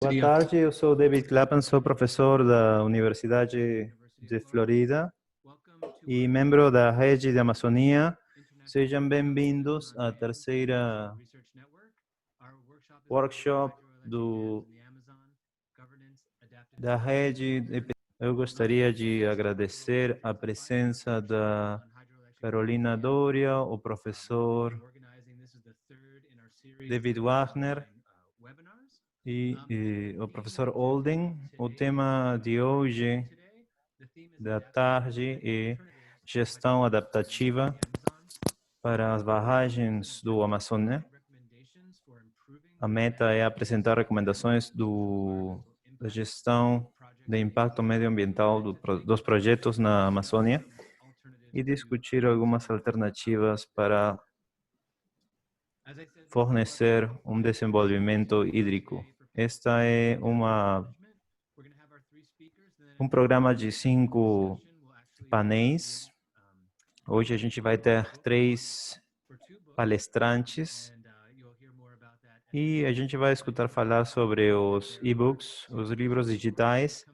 Boa tarde, eu sou David Clapham, sou professor da Universidade de Florida e membro da Rede de Amazônia. Sejam bem-vindos à terceira workshop da Rede. Eu gostaria de agradecer a presença da Carolina Doria, o professor David Wagner e o professor Olden. O tema de hoje da tarde é gestão adaptativa para as barragens do Amazônia. A meta é apresentar recomendações da gestão de impacto medioambiental dos projetos na Amazônia e discutir algumas alternativas para fornecer um desenvolvimento hídrico. Esta é um programa de 5 painéis. Hoje a gente vai ter 3 palestrantes e a gente vai escutar falar sobre os e-books, os livros digitais.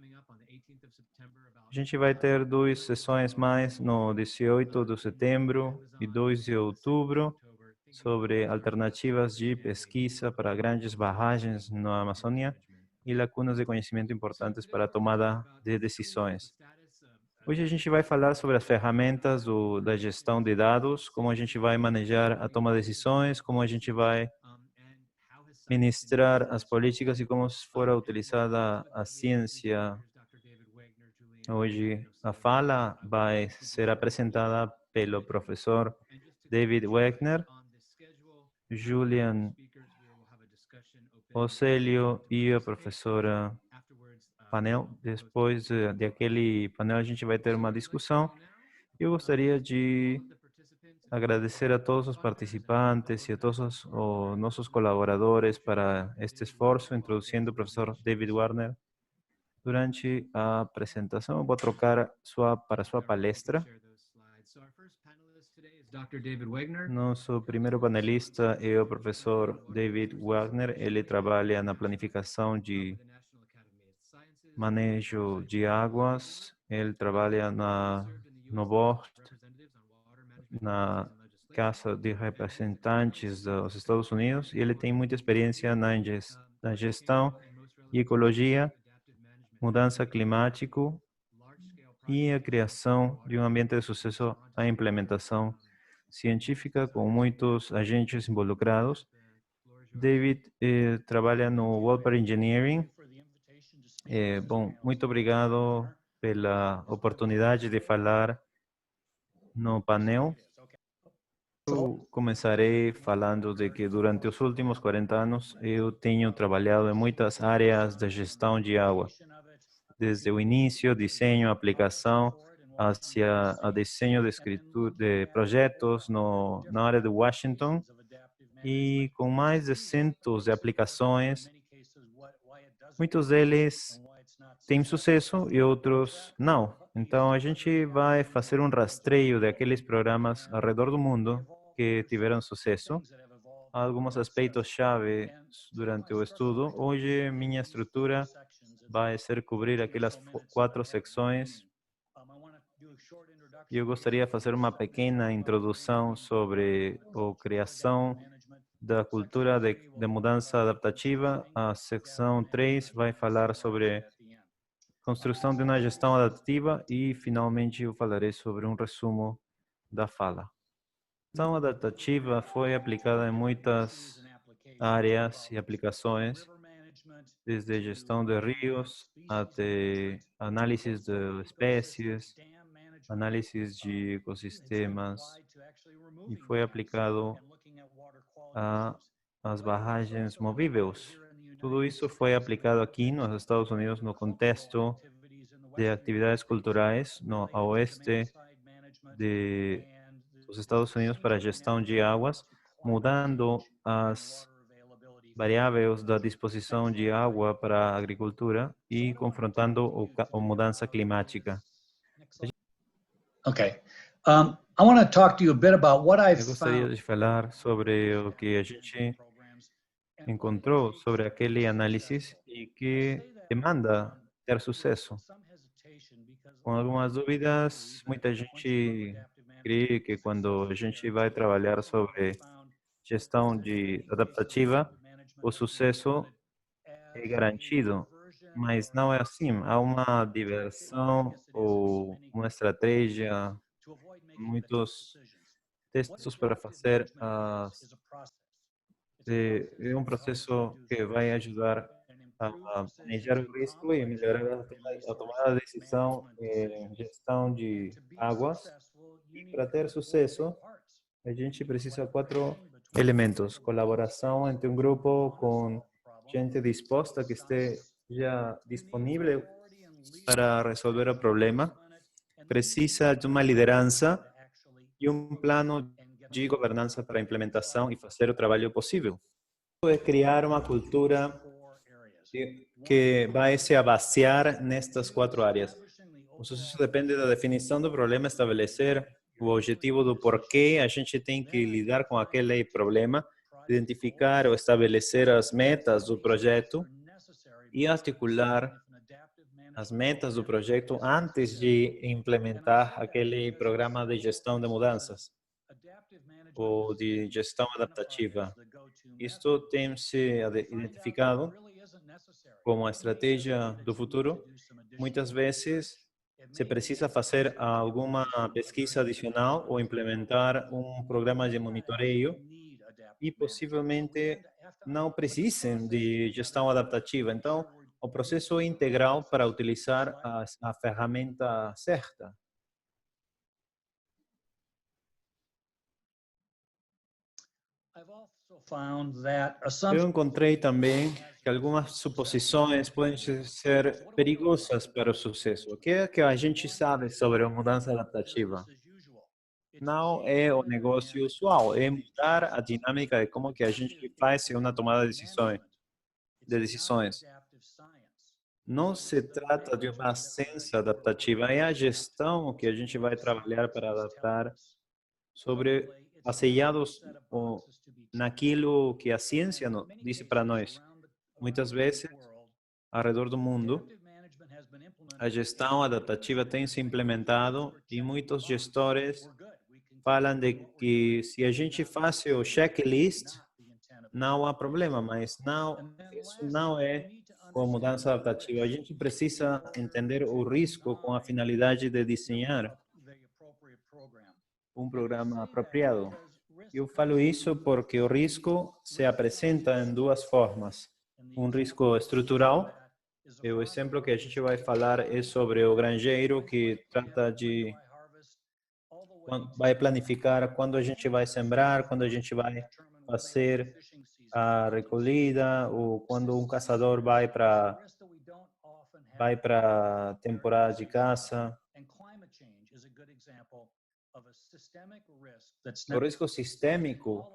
A gente vai ter 2 sessões mais no 18 de setembro e 2 de outubro sobre alternativas de pesquisa para grandes barragens na Amazônia e lacunas de conhecimento importantes para a tomada de decisões. Hoje a gente vai falar sobre as ferramentas da gestão de dados, como a gente vai manejar a toma de decisões, como a gente vai ministrar as políticas e como fora utilizada a ciência. Hoje a fala vai ser apresentada pelo professor David Wagner, Julian Océlio e a professora Panel. Depois daquele painel a gente vai ter uma discussão. Eu gostaria de agradecer a todos os participantes e a todos os nossos colaboradores para este esforço, introduzindo o professor David Wagner. Durante a apresentação, eu vou trocar para sua palestra. Nosso primeiro panelista é o professor David Wagner. Ele trabalha na planificação de manejo de águas. Ele trabalha no board, na Casa de Representantes dos Estados Unidos, e ele tem muita experiência na gestão e ecologia, mudança climática e a criação de um ambiente de sucesso à implementação científica com muitos agentes involucrados. David trabalha no Wolper Engineering. Bom, muito obrigado pela oportunidade de falar no painel. Eu começarei falando de que durante os últimos 40 anos eu tenho trabalhado em muitas áreas da gestão de água, desde o início, desenho, aplicação, hacia o desenho de escritura de projetos na área de Washington, e com mais de centos de aplicações. Muitos deles têm sucesso e outros não. Então, a gente vai fazer um rastreio daqueles programas ao redor do mundo que tiveram sucesso. Há alguns aspectos-chave durante o estudo. Hoje, minha estrutura vai ser cobrir aquelas 4 secções. Eu gostaria de fazer uma pequena introdução sobre a criação da cultura de mudança adaptativa. A secção 3 vai falar sobre construção de uma gestão adaptativa e, finalmente, eu falarei sobre um resumo da fala. A gestão adaptativa foi aplicada em muitas áreas e aplicações, desde gestão de rios até análise de espécies, análise de ecossistemas, e foi aplicado às barragens movíveis. Tudo isso foi aplicado aqui nos Estados Unidos no contexto de atividades culturais no oeste dos Estados Unidos para a gestão de águas, mudando as variáveis da disposição de água para a agricultura e confrontando a mudança climática. Okay. I want to talk to you a bit about what I've Eu gostaria found. de falar sobre o que a gente encontrou sobre aquele análise e que demanda ter sucesso. Com algumas dúvidas, muita gente crê que quando a gente vai trabalhar sobre gestão adaptativa, o sucesso é garantido, mas não é assim. Há uma diversão ou uma estratégia, muitos textos para fazer é um processo que vai ajudar a manejar o risco e melhorar a tomada de decisão em gestão de águas. E para ter sucesso, a gente precisa quatro elementos: colaboração entre um grupo com gente disposta que esteja disponível para resolver o problema, precisa de uma liderança e um plano de governança para a implementação e fazer o trabalho possível. É criar uma cultura que vai se basear nestas quatro áreas. O sucesso depende da definição do problema, estabelecer o objetivo do porquê a gente tem que lidar com aquele problema, identificar ou estabelecer as metas do projeto e articular as metas do projeto antes de implementar aquele programa de gestão de mudanças ou de gestão adaptativa. Isto tem se identificado como a estratégia do futuro. Muitas vezes se precisa fazer alguma pesquisa adicional ou implementar um programa de monitoreio e possivelmente não precisem de gestão adaptativa. Então, o processo é integral para utilizar a ferramenta certa. Eu encontrei também que algumas suposições podem ser perigosas para o sucesso. O que é que a gente sabe sobre a mudança adaptativa? Não é o negócio usual, é mudar a dinâmica de como que a gente faz uma tomada de decisões. Não se trata de uma ciência adaptativa, é a gestão que a gente vai trabalhar para adaptar sobre baseados naquilo que a ciência disse para nós. Muitas vezes, ao redor do mundo, a gestão adaptativa tem se implementado e muitos gestores falam de que se a gente faz o checklist, não há problema, mas não, isso não é com mudança adaptativa. A gente precisa entender o risco com a finalidade de desenhar um programa apropriado. Eu falo isso porque o risco se apresenta em duas formas. Um risco estrutural, e o exemplo que a gente vai falar é sobre o granjeiro que trata de vai planificar quando a gente vai sembrar, quando a gente vai fazer a recolhida, ou quando um caçador vai para a temporada de caça. O risco sistêmico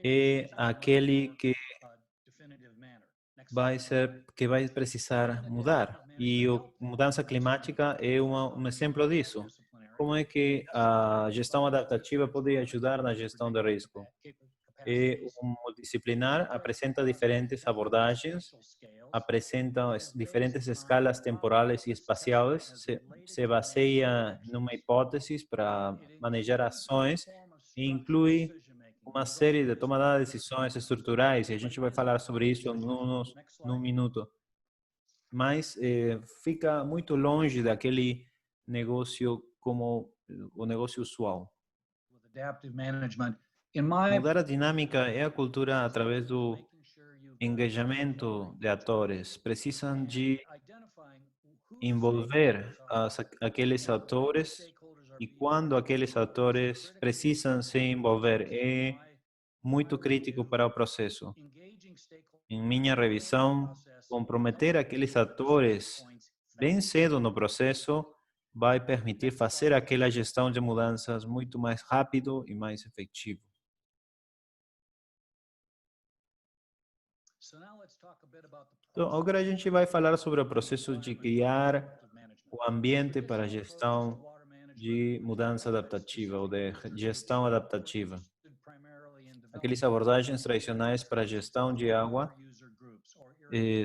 é aquele que vai precisar mudar. E a mudança climática é um exemplo disso. Como é que a gestão adaptativa pode ajudar na gestão de risco? É um multidisciplinar, apresenta diferentes abordagens, apresenta diferentes escalas temporais e espaciais, se baseia numa hipótese para manejar ações e inclui uma série de tomada de decisões estruturais, e a gente vai falar sobre isso num minuto. Mas fica muito longe daquele negócio como o negócio usual. Mudar a dinâmica é a cultura através do engajamento de atores. Precisam de envolver aqueles atores e quando aqueles atores precisam se envolver. É muito crítico para o processo. Em minha revisão, comprometer aqueles atores bem cedo no processo vai permitir fazer aquela gestão de mudanças muito mais rápido e mais efetivo. Então, agora a gente vai falar sobre o processo de criar o ambiente para a gestão de mudança adaptativa ou de gestão adaptativa. aquelas abordagens tradicionais para a gestão de água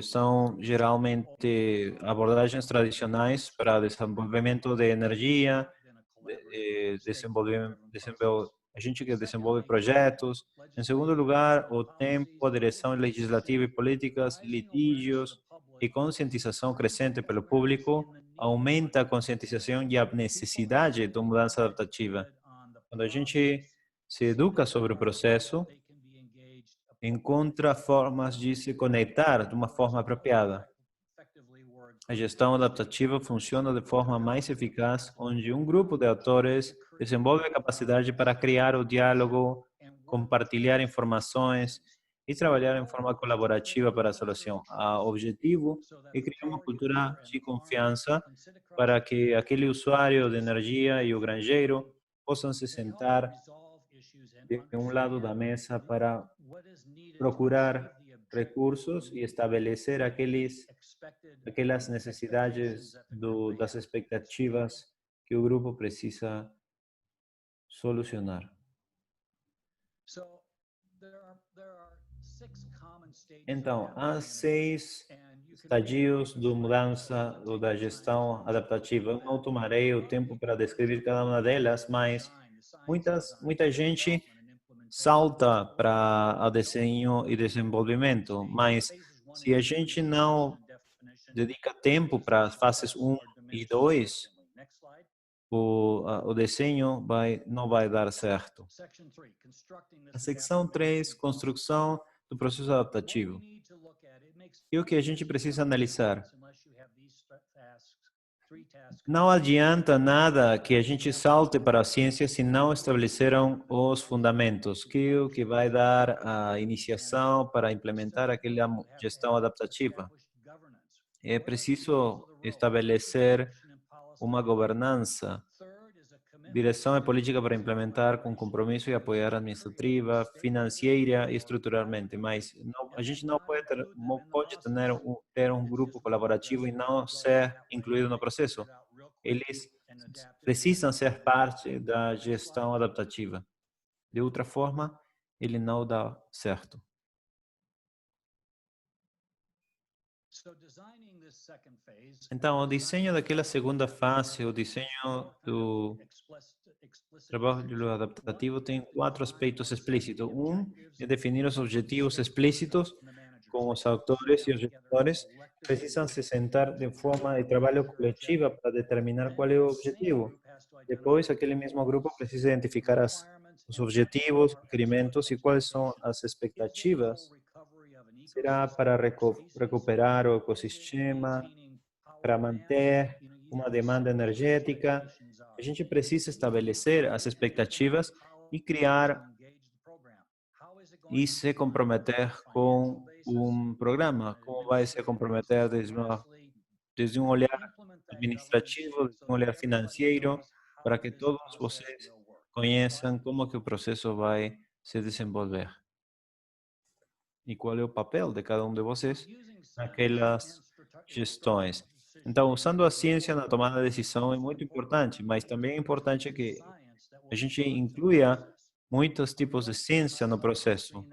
são geralmente abordagens tradicionais para desenvolvimento de energia, a gente que desenvolve projetos. Em segundo lugar, o tempo, a direção legislativa e políticas, litígios e conscientização crescente pelo público aumenta a conscientização e a necessidade de mudança adaptativa. Quando a gente se educa sobre o processo, encontra formas de se conectar de uma forma apropriada. A gestão adaptativa funciona de forma mais eficaz, onde um grupo de atores desenvolve a capacidade para criar o diálogo, compartilhar informações e trabalhar em forma colaborativa para a solução. O objetivo é criar uma cultura de confiança para que aquele usuário de energia e o granjeiro possam se sentar de um lado da mesa para procurar recursos e estabelecer aquelas necessidades das expectativas que o grupo precisa solucionar. Então, há 6 estadios de mudança da gestão adaptativa. Eu não tomarei o tempo para descrever cada uma delas, mas muita gente salta para o desenho e desenvolvimento, mas se a gente não dedica tempo para as fases 1 e 2, o desenho não vai dar certo. A secção 3, construção do processo adaptativo. E o que a gente precisa analisar? Não adianta nada que a gente salte para a ciência se não estabeleceram os fundamentos, que é o que vai dar a iniciação para implementar aquela gestão adaptativa. É preciso estabelecer uma governança, direção e política para implementar com compromisso e apoiar administrativa, financeira e estruturalmente. Mas a gente não pode ter um grupo colaborativo e não ser incluído no processo. Eles precisam ser parte da gestão adaptativa. De outra forma, ele não dá certo. Então, o desenho daquela segunda fase, o desenho do trabalho adaptativo tem 4 aspectos explícitos. Um é definir os objetivos explícitos com os autores e os gestores. Precisam se sentar de forma de trabalho coletiva para determinar qual é o objetivo. Depois, aquele mesmo grupo precisa identificar os objetivos, requerimentos e quais são as expectativas. Será para recuperar o ecossistema, para manter uma demanda energética. A gente precisa estabelecer as expectativas e criar e se comprometer com um programa. Como vai se comprometer desde um olhar administrativo, desde um olhar financeiro, para que todos vocês conheçam como que o processo vai se desenvolver e qual é o papel de cada um de vocês naquelas gestões. Então, usando a ciência na tomada de decisão é muito importante, mas também é importante que a gente inclua muitos tipos de ciência no processo.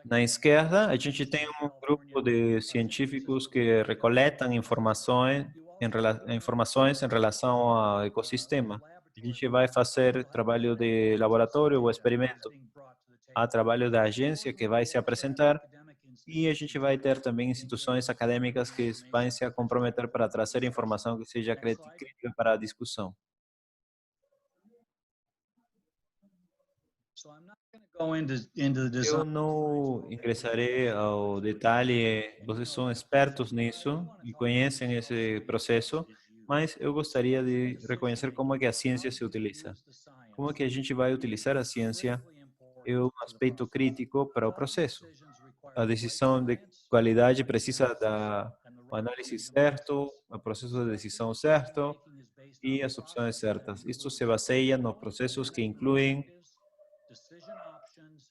Na esquerda, a gente tem um grupo de científicos que recoletam informações em relação ao ecossistema. A gente vai fazer trabalho de laboratório ou experimento. Há trabalho da agência que vai se apresentar e a gente vai ter também instituições acadêmicas que vão se comprometer para trazer informação que seja crítica para a discussão. Eu não ingressarei ao detalhe, vocês são expertos nisso e conhecem esse processo, mas eu gostaria de reconhecer como é que a ciência se utiliza. Como é que a gente vai utilizar a ciência é um aspecto crítico para o processo. A decisão de qualidade precisa da análise certo, o processo de decisão certo e as opções certas. Isto se baseia nos processos que incluem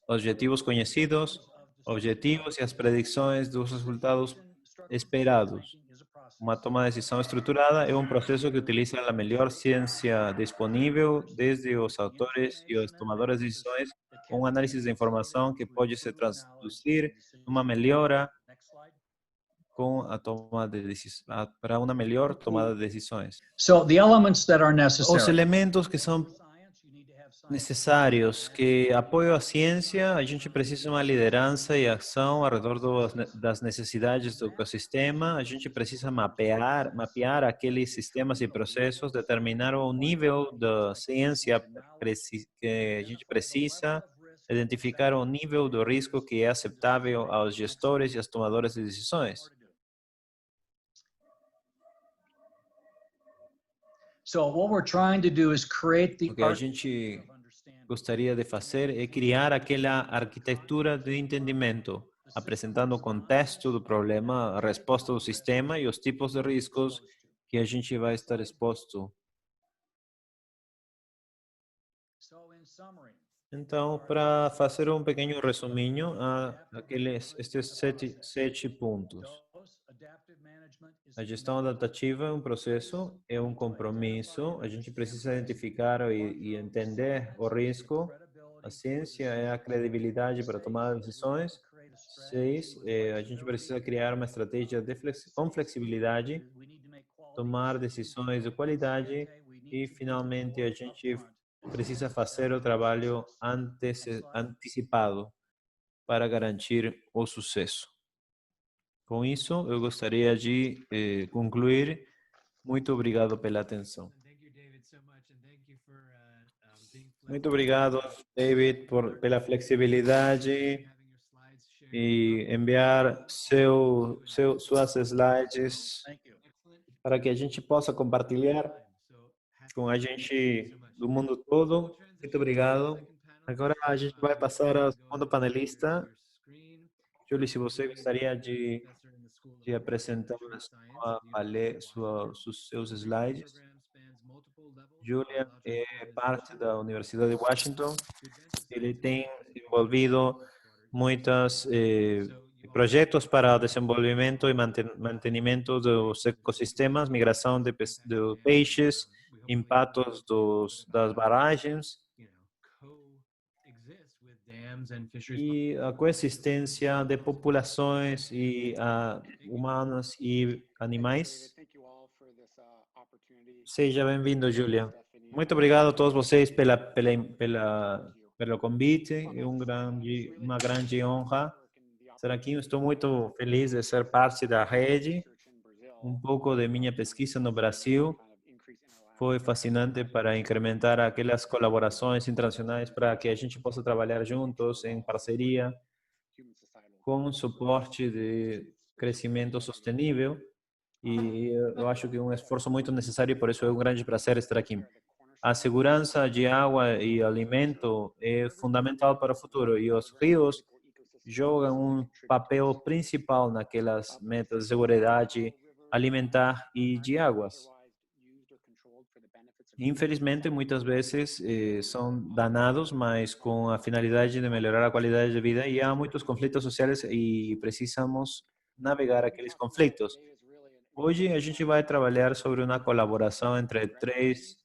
objetivos conhecidos, objetivos e as predições dos resultados esperados. Uma toma de decisão estruturada é um processo que utiliza a melhor ciência disponível, desde os autores e os tomadores de decisões um análise de informação que pode se traduzir numa melhora com a tomada de decisões, para uma melhor tomada de decisões. So the elements that are Os necessary. elementos que são necessários, que apoio à ciência, a gente precisa de uma liderança e ação ao redor das necessidades do ecossistema, a gente precisa mapear aqueles sistemas e processos, determinar o nível da ciência que a gente precisa, identificar o nível do risco que é aceitável aos gestores e aos tomadores de decisões. So what we're trying to do is create the O que a gente gostaria de fazer é criar aquela arquitetura de entendimento, apresentando o contexto do problema, a resposta do sistema e os tipos de riscos que a gente vai estar exposto. Então, para fazer um pequeno resuminho, estes sete pontos. A gestão adaptativa é um processo, é um compromisso. A gente precisa identificar e entender o risco. A ciência é a credibilidade para tomar decisões. 6, a gente precisa criar uma estratégia com flexibilidade, tomar decisões de qualidade e, finalmente, a gente precisa fazer o trabalho antecipado para garantir o sucesso. Com isso, eu gostaria de concluir. Muito obrigado pela atenção. Muito obrigado, David, pela flexibilidade e enviar suas slides para que a gente possa compartilhar com a gente do mundo todo. Muito obrigado. Agora a gente vai passar ao segundo panelista. Julie, se você gostaria de apresentar seus slides. Julian é parte da Universidade de Washington. Ele tem envolvido muitos projetos para o desenvolvimento e mantenimento dos ecossistemas, migração de peixes, impactos das barragens e a coexistência de populações e humanas e animais. Seja bem-vindo, Julia. Muito obrigado a todos vocês pelo convite. É uma grande honra estar aqui. Estou muito feliz de ser parte da rede. Um pouco de minha pesquisa no Brasil foi fascinante para incrementar aquelas colaborações internacionais para que a gente possa trabalhar juntos em parceria com suporte de crescimento sustentável. E eu acho que é um esforço muito necessário e por isso é um grande prazer estar aqui. A segurança de água e alimento é fundamental para o futuro e os rios jogam um papel principal naquelas metas de segurança alimentar e de águas. Infelizmente, muitas vezes são danados, mas com a finalidade de melhorar a qualidade de vida, e há muitos conflitos sociais e precisamos navegar aqueles conflitos. Hoje a gente vai trabalhar sobre uma colaboração entre 3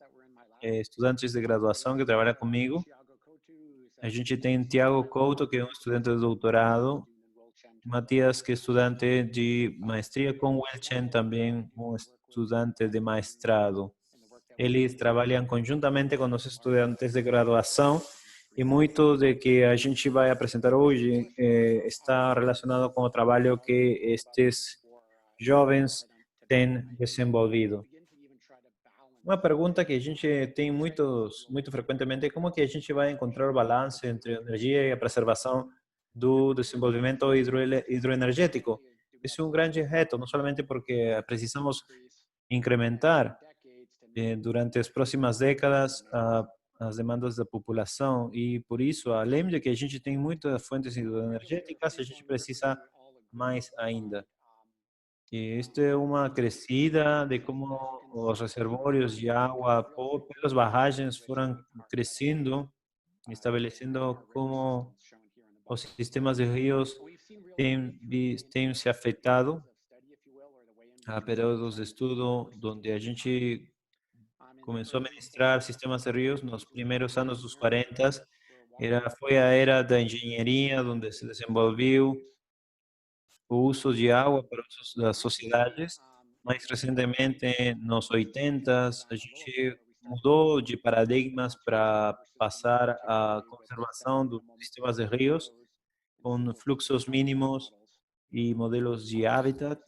estudantes de graduação que trabalham comigo. A gente tem Tiago Couto, que é um estudante de doutorado, Matias, que é estudante de maestria, com Welchen, também um estudante de mestrado. Eles trabalham conjuntamente com os estudantes de graduação e muito do que a gente vai apresentar hoje está relacionado com o trabalho que estes jovens têm desenvolvido. Uma pergunta que a gente tem muito frequentemente é como que a gente vai encontrar o balanço entre a energia e a preservação do desenvolvimento hidroenergético. Esse é um grande reto, não somente porque precisamos incrementar durante as próximas décadas as demandas da população e por isso, além de que a gente tem muitas fontes hidroenergéticas, a gente precisa mais ainda. E isto é uma crescida de como os reservórios de água pelas barragens foram crescendo, estabelecendo como os sistemas de rios têm se afetado. Há períodos de estudo onde a gente começou a ministrar sistemas de rios nos primeiros anos dos 40 Foi a era da engenharia, onde se desenvolveu o uso de água para usos das sociedades. Mais recentemente, nos 80, a gente mudou de paradigmas para passar à conservação dos sistemas de rios com fluxos mínimos e modelos de habitat.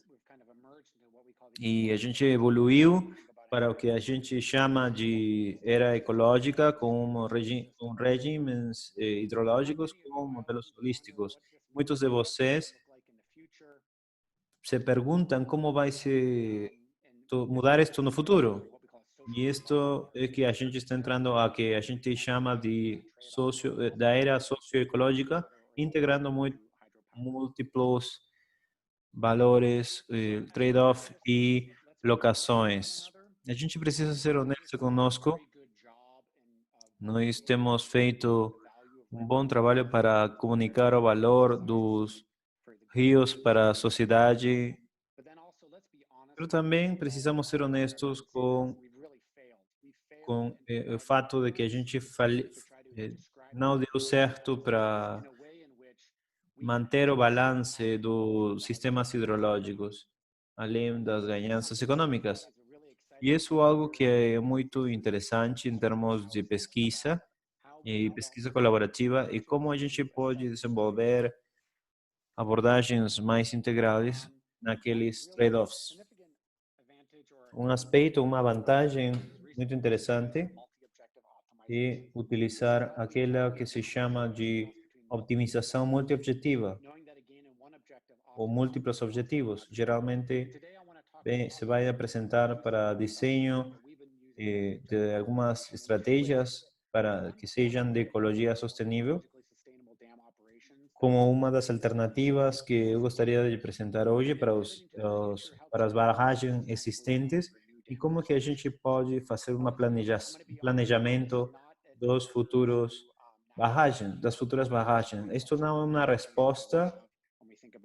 E a gente evoluiu para o que a gente chama de era ecológica, com regimes hidrológicos, com modelos holísticos. Muitos de vocês se perguntam como vai se mudar isto no futuro. E isto é que a gente está entrando a que a gente chama de da era socioecológica, integrando múltiplos valores, trade-off e locações. A gente precisa ser honesto conosco. Nós temos feito um bom trabalho para comunicar o valor dos rios para a sociedade, mas também precisamos ser honestos com o fato de que a gente não deu certo para manter o balance dos sistemas hidrológicos, além das ganhanças econômicas. E isso é algo que é muito interessante em termos de pesquisa e pesquisa colaborativa e como a gente pode desenvolver abordagens mais integrais naqueles trade-offs. Um aspecto, uma vantagem muito interessante é utilizar aquela que se chama de optimização multiobjetiva ou múltiplos objetivos. Geralmente se vai apresentar para desenho de algumas estratégias para que sejam de ecologia sustentável, como uma das alternativas que eu gostaria de apresentar hoje para para as barragens existentes e como que a gente pode fazer um planejamento dos futuros barragens, das futuras barragens. Isto não é uma resposta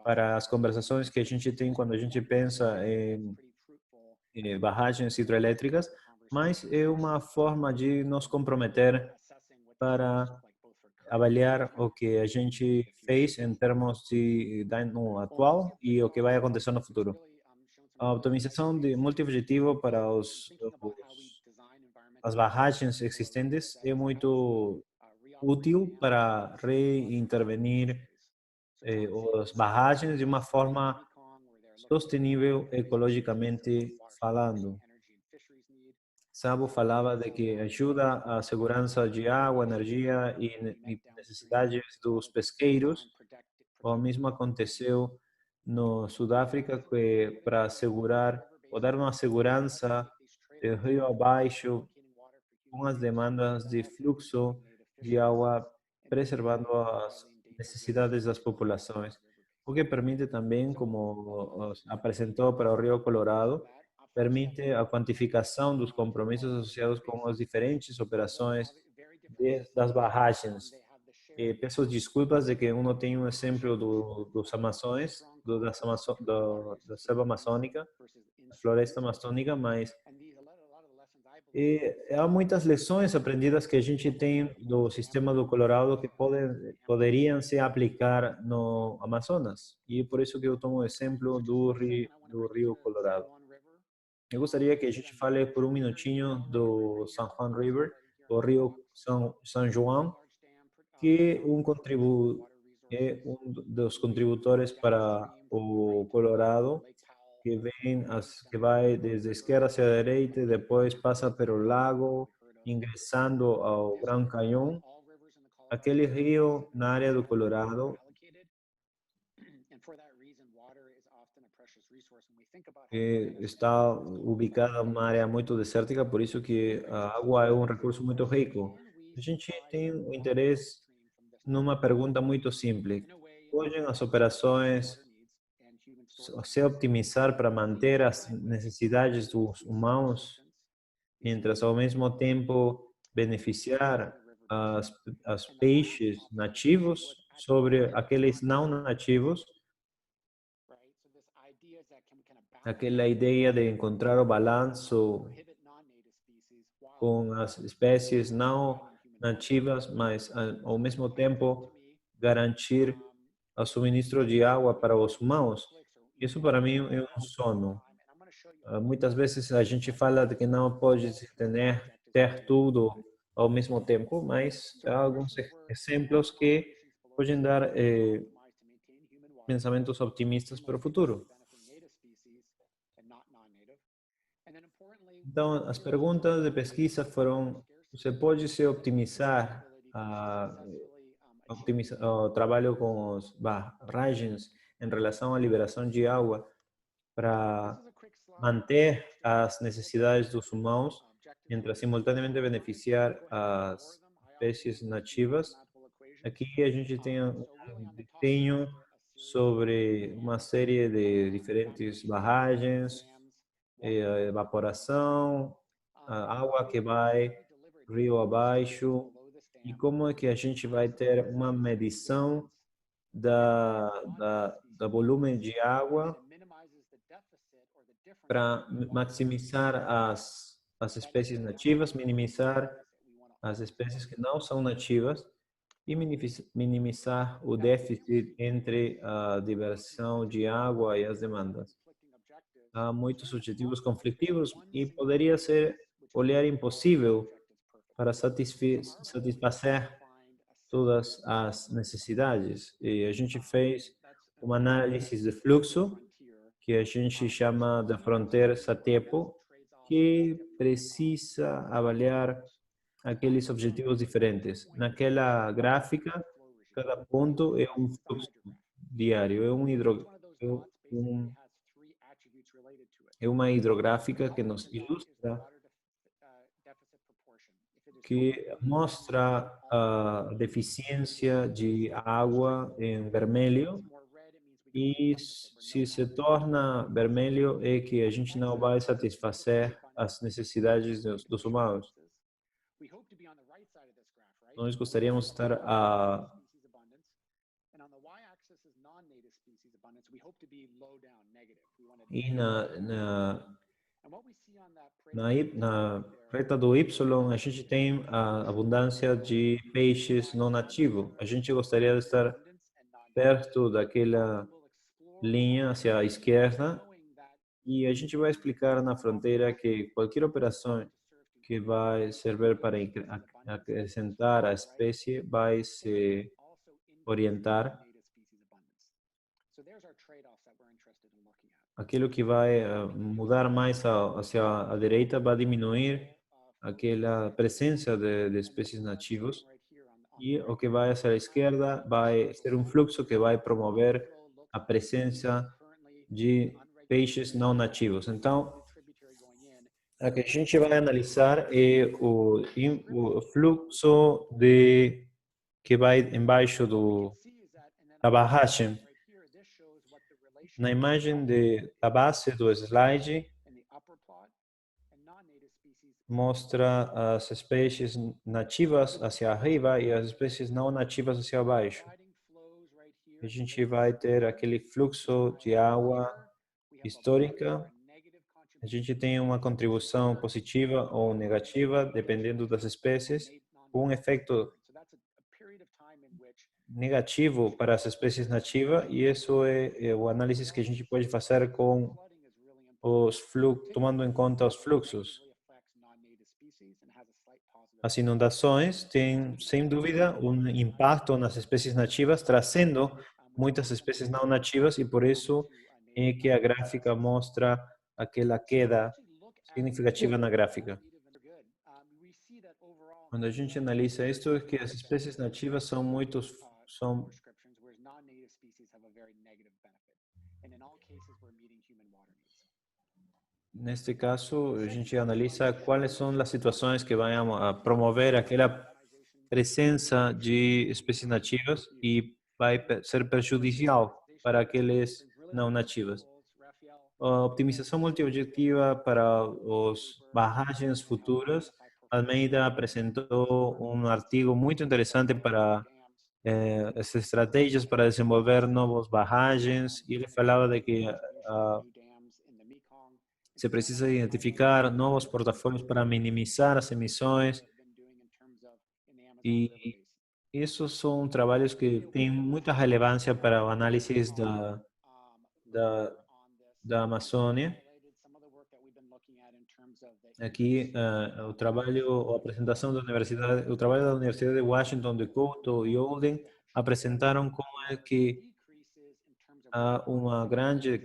para as conversações que a gente tem quando a gente pensa em barragens hidroelétricas, mas é uma forma de nos comprometer para avaliar o que a gente fez em termos de dano atual e o que vai acontecer no futuro. A optimização de multi-objetivo para as barragens existentes é muito útil para reintervenir as barragens de uma forma sustentável ecologicamente falando. Sabo falava de que ajuda a segurança de água, energia e necessidades dos pesqueiros. O mesmo aconteceu no Sudáfrica, que para assegurar ou dar uma segurança de rio abaixo com as demandas de fluxo de água, preservando as necessidades das populações, o que permite também, como apresentou para o Rio Colorado, permite a quantificação dos compromissos associados com as diferentes operações das barragens. Peço desculpas de que eu não tenho um exemplo dos Amazões, da selva amazônica, da floresta amazônica, mas há muitas lições aprendidas que a gente tem do sistema do Colorado que poderiam se aplicar no Amazonas. E por isso que eu tomo o exemplo do Rio Colorado. Eu gostaria que a gente fale por um minutinho do San Juan River, do Rio São João, que é um dos contributores para o Colorado, que vai desde a esquerda hacia a direita e depois passa pelo lago, ingressando ao Gran Canyon. Aquele rio na área do Colorado está ubicado em uma área muito desértica, por isso que a água é um recurso muito rico. A gente tem o interesse numa pergunta muito simples. Podem as operações se optimizar para manter as necessidades dos humanos, mientras ao mesmo tempo beneficiar as peixes nativos sobre aqueles não nativos? Aquela ideia de encontrar o balanço com as espécies não nativas, mas ao mesmo tempo garantir o suministro de água para os humanos. Isso para mim é um sonho. Muitas vezes a gente fala de que não pode ter tudo ao mesmo tempo, mas há alguns exemplos que podem dar pensamentos optimistas para o futuro. Então, as perguntas de pesquisa foram: você pode se optimizar o trabalho com os barragens em relação à liberação de água para manter as necessidades dos humanos, mientras simultaneamente beneficiar as espécies nativas? Aqui a gente tem um desenho sobre uma série de diferentes barragens, evaporação, a água que vai rio abaixo, e como é que a gente vai ter uma medição da volume de água para maximizar as espécies nativas, minimizar as espécies que não são nativas e minimizar o déficit entre a diversão de água e as demandas. Há muitos objetivos conflitivos e poderia ser olhar impossível para satisfazer todas as necessidades. E a gente fez uma análise de fluxo, que a gente chama de fronteira SATEPO, que precisa avaliar aqueles objetivos diferentes. Naquela gráfica, cada ponto é um fluxo diário, é uma hidrográfica que nos ilustra, que mostra a deficiência de água em vermelho, e se se torna vermelho é que a gente não vai satisfazer as necessidades dos humanos. Nós gostaríamos estar e na reta do Y, a gente tem a abundância de peixes não nativos. A gente gostaria de estar perto daquela linha hacia a esquerda, e a gente vai explicar na fronteira que qualquer operação que vai servir para acrescentar a espécie vai se orientar. Aquilo que vai mudar mais hacia a direita vai diminuir aquela presença de espécies nativas, e o que vai hacia a esquerda vai ser um fluxo que vai promover a presença de peixes não nativos. Então, o que a gente vai analisar é o fluxo que vai embaixo da barragem. Na imagem da base do slide, mostra as espécies nativas hacia arriba e as espécies não nativas hacia baixo. A gente vai ter aquele fluxo de água histórica. A gente tem uma contribuição positiva ou negativa, dependendo das espécies. Um efeito negativo para as espécies nativas, e isso é o análise que a gente pode fazer com tomando em conta os fluxos. As inundações têm, sem dúvida, um impacto nas espécies nativas, trazendo muitas espécies não nativas, e por isso é que a gráfica mostra aquela queda significativa na gráfica. Quando a gente analisa isto, é que as espécies nativas são neste caso, a gente analisa quais são as situações que vão a promover aquela presença de espécies nativas e vai ser prejudicial para aqueles não nativas. A optimização multiobjetiva para as barragens futuras. Almeida apresentou um artigo muito interessante para as estratégias para desenvolver novas barragens, e ele falava de que se precisa identificar novos portafólios para minimizar as emissões E esses são trabalhos que têm muita relevância para o análise da, da Amazônia. Aqui, o trabalho, a apresentação da universidade, o trabalho da Universidade de Washington, de Couto e Olden apresentaram como é que há uma grande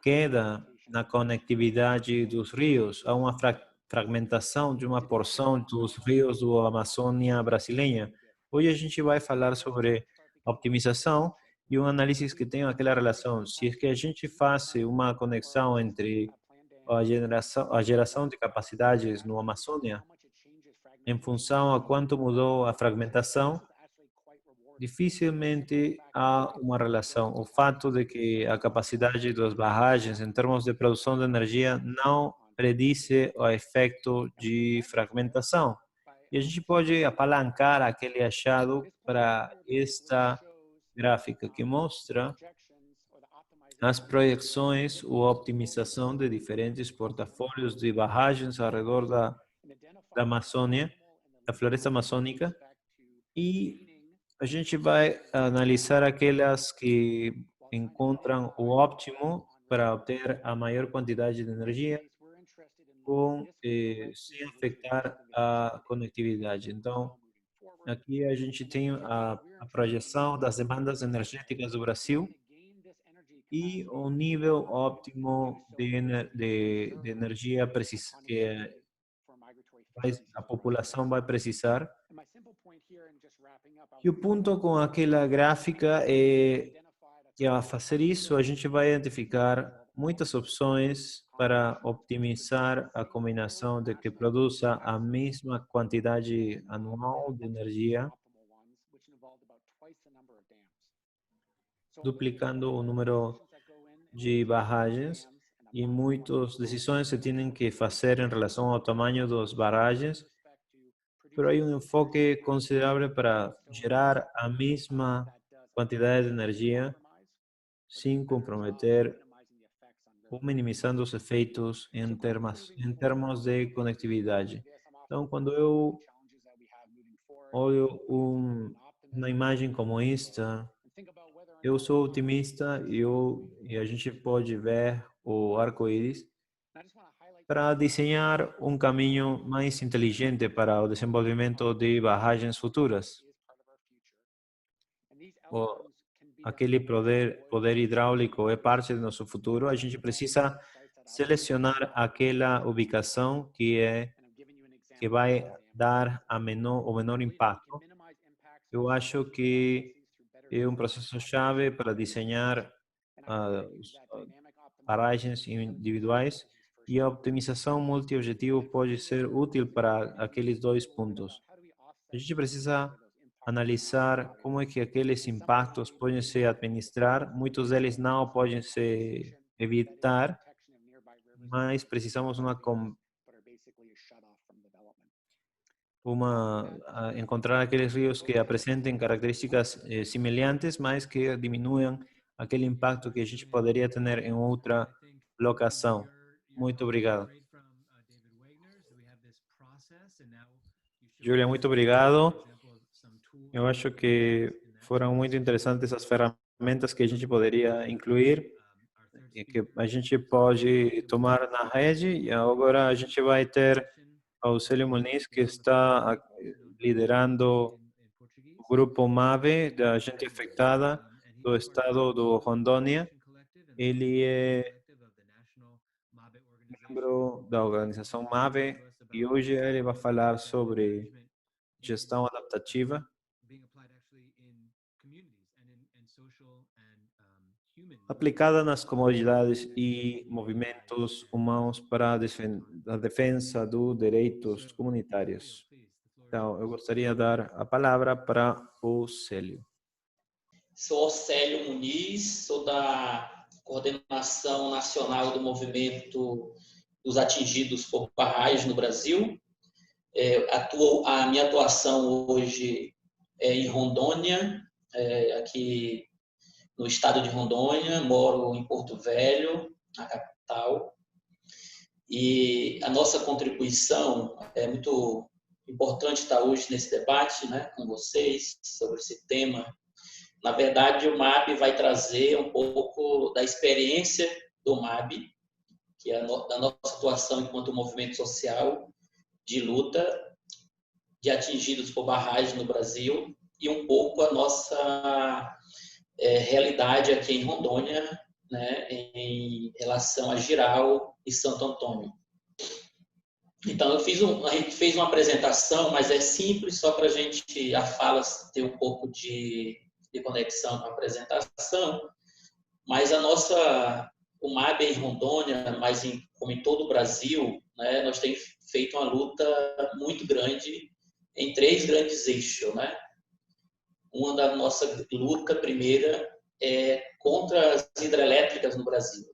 queda na conectividade dos rios, há uma fragmentação de uma porção dos rios do Amazônia brasileira. Hoje a gente vai falar sobre optimização e um análise que tem aquela relação. Se é que a gente faz uma conexão entre a geração de capacidades no Amazônia, em função a quanto mudou a fragmentação, dificilmente há uma relação. O fato de que a capacidade das barragens em termos de produção de energia não predice o efeito de fragmentação. E a gente pode apalancar aquele achado para esta gráfica que mostra as projeções ou optimização de diferentes portafólios de barragens ao redor da Amazônia, da floresta amazônica, e a gente vai analisar aquelas que encontram o óptimo para obter a maior quantidade de energia sem afetar a conectividade. Então, aqui a gente tem a projeção das demandas energéticas do Brasil e o nível óptimo de energia que a população vai precisar. E o ponto com aquela gráfica é que ao fazer isso, a gente vai identificar muitas opções para optimizar a combinação de que produza a mesma quantidade anual de energia, duplicando o número de barragens, e muitas decisões se têm que fazer em relação ao tamanho das barragens, mas há um enfoque considerável para gerar a mesma quantidade de energia sem comprometer ou minimizando os efeitos em termos de conectividade. Então, quando eu olho uma imagem como esta, eu sou otimista e a gente pode ver o arco-íris para desenhar um caminho mais inteligente para o desenvolvimento de barragens futuras. Aquele poder hidráulico é parte do nosso futuro. A gente precisa selecionar aquela ubicação que vai dar o menor impacto. Eu acho que é um processo chave para desenhar barragens individuais, e a optimização multi-objetivo pode ser útil para aqueles dois pontos. A gente precisa analisar como é que aqueles impactos podem se administrar. Muitos deles não podem se evitar, mas precisamos encontrar aqueles rios que apresentem características semelhantes, mas que diminuam aquele impacto que a gente poderia ter em outra locação. Muito obrigado. Julia, muito obrigado. Eu acho que foram muito interessantes as ferramentas que a gente poderia incluir e que a gente pode tomar na rede. E agora a gente vai ter o Célio Muniz, que está liderando o grupo MAVE, da gente afetada do estado do Rondônia. Ele é membro da organização MAVE e hoje ele vai falar sobre gestão adaptativa aplicada nas comunidades e movimentos humanos para a defesa dos direitos comunitários. Então, eu gostaria de dar a palavra para o Célio. Sou Célio Muniz, sou da Coordenação Nacional do Movimento dos Atingidos por Barragens no Brasil. A minha atuação hoje é em Rondônia, aqui no estado de Rondônia, moro em Porto Velho, na capital, e a nossa contribuição é muito importante estar hoje nesse debate, né, com vocês sobre esse tema. Na verdade, o MAB vai trazer um pouco da experiência do MAB, que é da nossa atuação enquanto movimento social de luta de atingidos por barragem no Brasil, e um pouco a nossa realidade aqui em Rondônia, né, em relação a Jirau e Santo Antônio. Então, a gente fez uma apresentação, mas é simples, só para a fala ter um pouco de conexão com a apresentação, mas o MAB em Rondônia, mas como em todo o Brasil, né, nós temos feito uma luta muito grande em 3 grandes eixos, né? Uma da nossa luta primeira é contra as hidrelétricas no Brasil,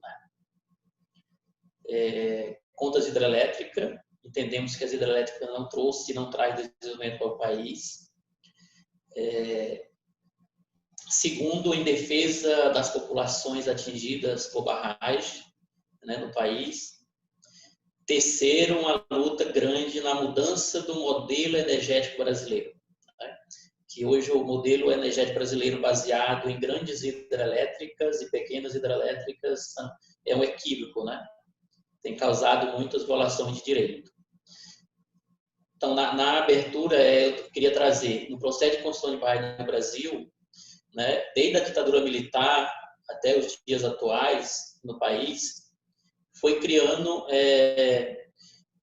né? Contra as hidrelétricas, entendemos que as hidrelétricas não traz desenvolvimento para o país. Segundo, em defesa das populações atingidas por barragem, né, no país. Terceiro, uma luta grande na mudança do modelo energético brasileiro, né? Que hoje o modelo energético brasileiro baseado em grandes hidrelétricas e pequenas hidrelétricas é um equívoco, né? Tem causado muitas violações de direito. Então, na abertura, eu queria trazer, no processo de construção de barragem no Brasil, né, desde a ditadura militar até os dias atuais no país, foi criando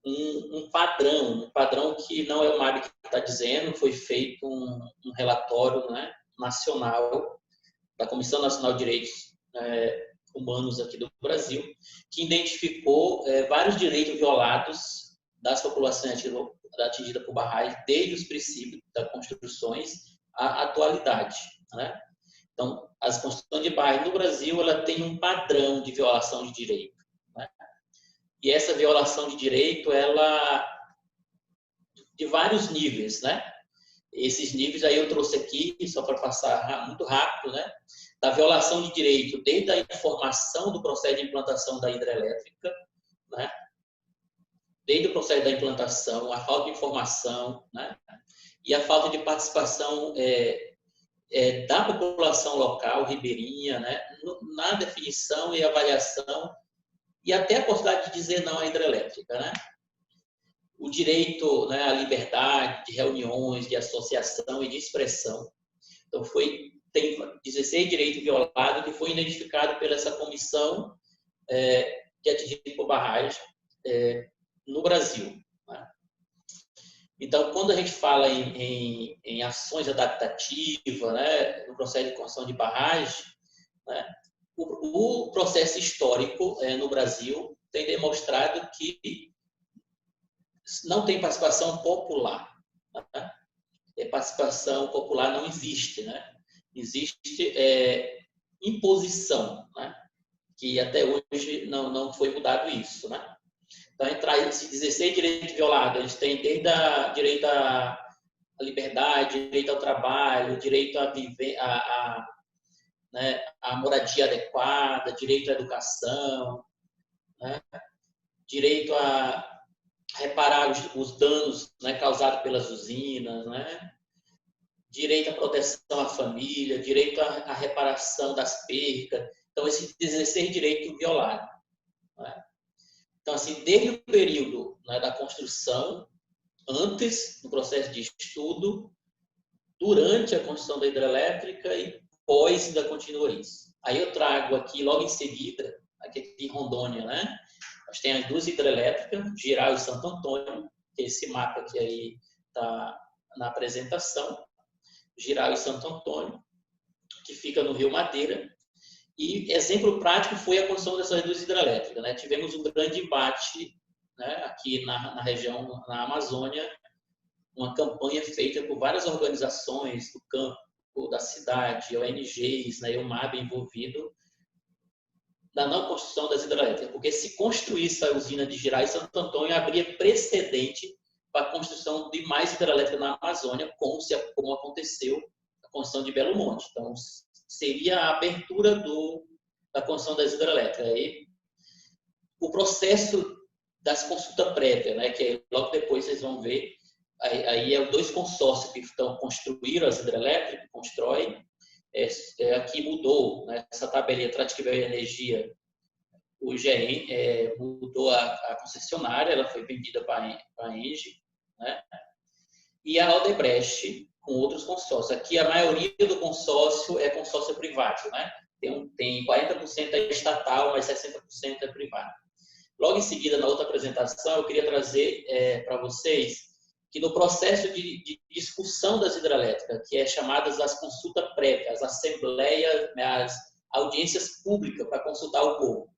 um padrão que não é o MAB que está dizendo, foi feito um relatório, né, nacional da Comissão Nacional de Direitos Humanos aqui do Brasil, que identificou vários direitos violados das populações atingidas por barragem, desde os princípios das construções à atualidade, né? Então, as construções de barragem no Brasil, ela tem um padrão de violação de direito, né? E essa violação de direito, ela de vários níveis, né? Esses níveis aí eu trouxe aqui, só para passar muito rápido, né? Da violação de direito, desde a informação do processo de implantação da hidrelétrica, né? Desde o processo da implantação, a falta de informação, né? E a falta de participação da população local, ribeirinha, né? Na definição e avaliação, e até a possibilidade de dizer não à hidrelétrica, né? O direito, né, à liberdade de reuniões, de associação e de expressão. Então, tem 16 direitos violados que foi identificado pela essa comissão de atingidos por barragem no Brasil, né? Então, quando a gente fala em ações adaptativas, né, no processo de construção de barragem, né, o processo histórico no Brasil tem demonstrado que não tem participação popular, né? Participação popular não existe, né? Existe imposição, né? Que até hoje não foi mudado isso, né? Então, entrar esses 16 direitos violados, eles têm desde direito à liberdade, direito ao trabalho, direito a viver, né, a moradia adequada, direito à educação, né, direito a reparar os danos, né, causados pelas usinas, né, direito à proteção à família, direito à reparação das percas. Então, esses 16 direitos violados, né? Então, assim, desde o período, né, da construção, antes do processo de estudo, durante a construção da hidrelétrica e pós ainda continua isso. Aí eu trago aqui, logo em seguida, aqui em Rondônia, né? Nós temos as 2 hidrelétricas, Jirau e Santo Antônio, que esse mapa que aí está na apresentação, Jirau e Santo Antônio, que fica no Rio Madeira. E exemplo prático foi a construção dessas 2 hidrelétricas, né? Tivemos um grande embate, né, aqui na região, na Amazônia, uma campanha feita por várias organizações do campo, da cidade, ONGs, né, e o MAB envolvido, da não construção das hidrelétricas, porque se construísse a usina de Jirau e Santo Antônio, abria precedente para a construção de mais hidrelétricas na Amazônia, como aconteceu a construção de Belo Monte. Então, seria a abertura da construção das hidrelétricas. Aí, o processo das consultas prévias, né, que logo depois vocês vão ver, aí é os dois consórcios que estão construíram as hidrelétricas, constroem. Aqui mudou, né? Essa tabelinha Trativel Energia, o GM mudou a concessionária, ela foi vendida para a Engie, né? E a Odebrecht com outros consórcios. Aqui a maioria do consórcio é consórcio privado, né? Tem 40% é estatal, mas 60% é privado. Logo em seguida, na outra apresentação, eu queria trazer para vocês que no processo de discussão das hidrelétricas, que é chamadas as consultas prévias, as assembleias, as audiências públicas para consultar o povo.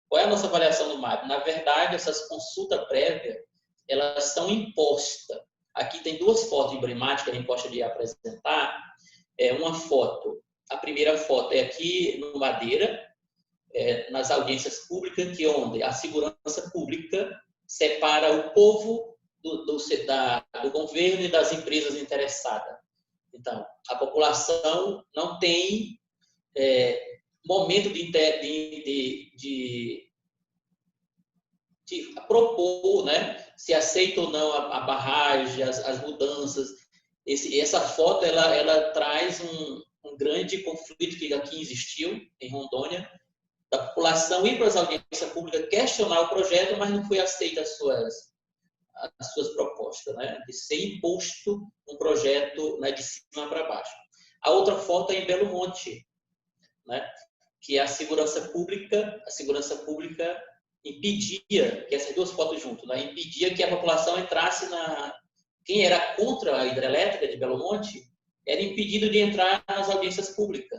Qual é a nossa avaliação no MAP? Na verdade, essas consultas prévias, elas são impostas. Aqui tem duas fotos emblemáticas que a gente gosta de apresentar. Uma foto, a primeira foto é aqui no Madeira, nas audiências públicas, que onde a segurança pública separa o povo do governo e das empresas interessadas. Então, a população não tem momento de propor, né, se aceita ou não a barragem, as mudanças. Essa foto ela traz um grande conflito que aqui existiu em Rondônia, da população ir para as audiências públicas questionar o projeto, mas não foi aceita as suas propostas, né, de ser imposto um projeto, né, de cima para baixo. A outra foto é em Belo Monte, né, que a segurança pública impedia, que essas duas fotos juntas, né, impedia que a população entrasse quem era contra a hidrelétrica de Belo Monte era impedido de entrar nas audiências públicas,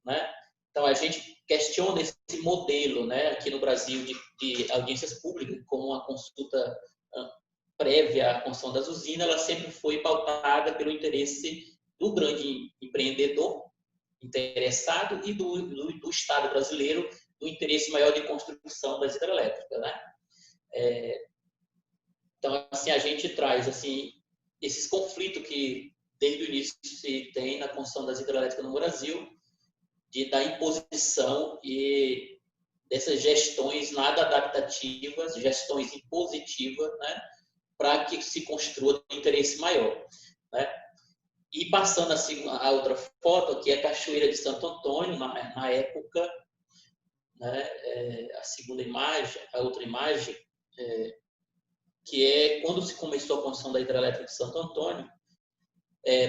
né? Então a gente questiona esse modelo, né, aqui no Brasil de audiências públicas como uma consulta prévia à construção das usinas, ela sempre foi pautada pelo interesse do grande empreendedor interessado e do Estado brasileiro, do interesse maior de construção das hidrelétricas, né? Então, assim, a gente traz assim esses conflitos que desde o início se tem na construção das hidrelétricas no Brasil, da imposição e dessas gestões nada adaptativas, gestões impositivas, né, para que se construa um interesse maior, né? E passando assim, a outra foto, aqui é a Cachoeira de Santo Antônio, na época, né, a segunda imagem, a outra imagem, que é quando se começou a construção da hidrelétrica de Santo Antônio,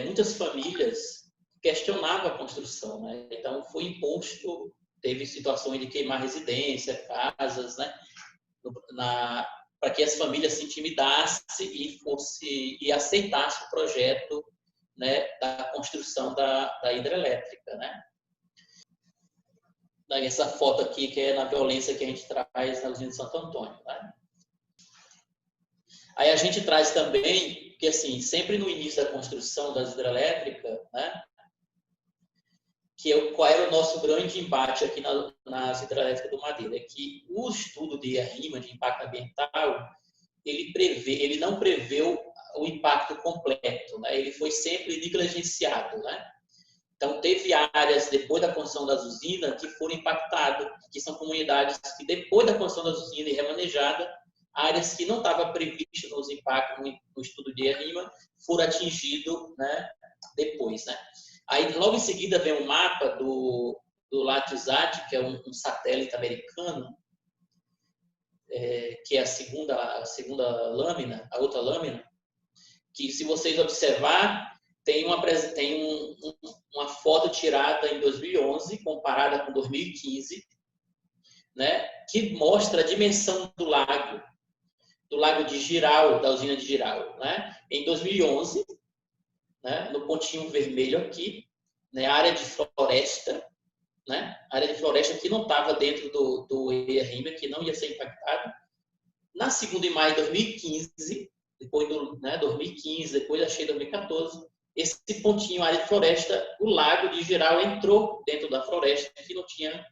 muitas famílias questionavam a construção, né? Então foi imposto, teve situações de queimar residência, casas, né, para que as famílias se intimidassem e aceitassem o projeto, né, da construção da hidrelétrica, né? Essa foto aqui que é na violência que a gente traz na usina de Santo Antônio, né? Aí a gente traz também que assim sempre no início da construção das hidrelétricas, né, qual era o nosso grande embate aqui nas hidrelétricas do Madeira, é que o estudo de RIMA, de impacto ambiental, ele não preveu o impacto completo, né? Ele foi sempre negligenciado, né? Então, teve áreas depois da construção das usinas que foram impactadas, que são comunidades que depois da construção das usinas e remanejada, áreas que não estavam previstas nos impactos no estudo de RIMA foram atingidas, né, depois, né? Aí, logo em seguida, vem um mapa do Latizat, que é um satélite americano, que é a segunda lâmina, a outra lâmina, que se vocês observar, tem uma foto tirada em 2011, comparada com 2015, né, que mostra a dimensão do lago de Jirau, da usina de Jirau, né? Em 2011, né, no pontinho vermelho aqui, né, área de floresta, né? A área de floresta que não estava dentro do ERIMA, que não ia ser impactada. Na segunda imagem, 2015, depois 2015, depois achei 2014, esse pontinho, área de floresta, o lago de Jirau entrou dentro da floresta, que não tinha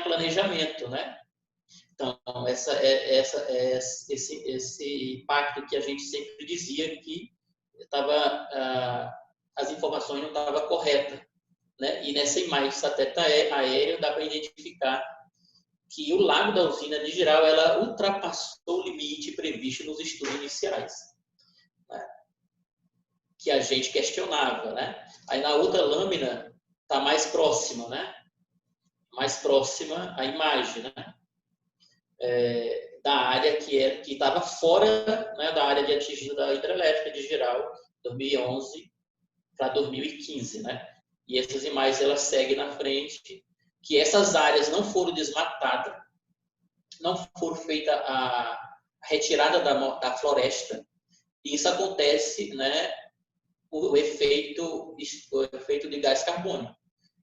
planejamento, né? Então, esse impacto que a gente sempre dizia que as informações não estavam corretas, né? E nessa imagem de satélite aéreo dá para identificar que o lago da usina de Jirau ela ultrapassou o limite previsto nos estudos iniciais. né, que a gente questionava, né? Aí na outra lâmina está mais próxima, né? Mais próxima a imagem, né? Da área que estava fora, né, da área de atingida da hidrelétrica de geral, 2011 para 2015, né? E essas imagens elas seguem na frente, que essas áreas não foram desmatadas, não foram feita a retirada da floresta, e isso acontece, né, o efeito de gás carbônico,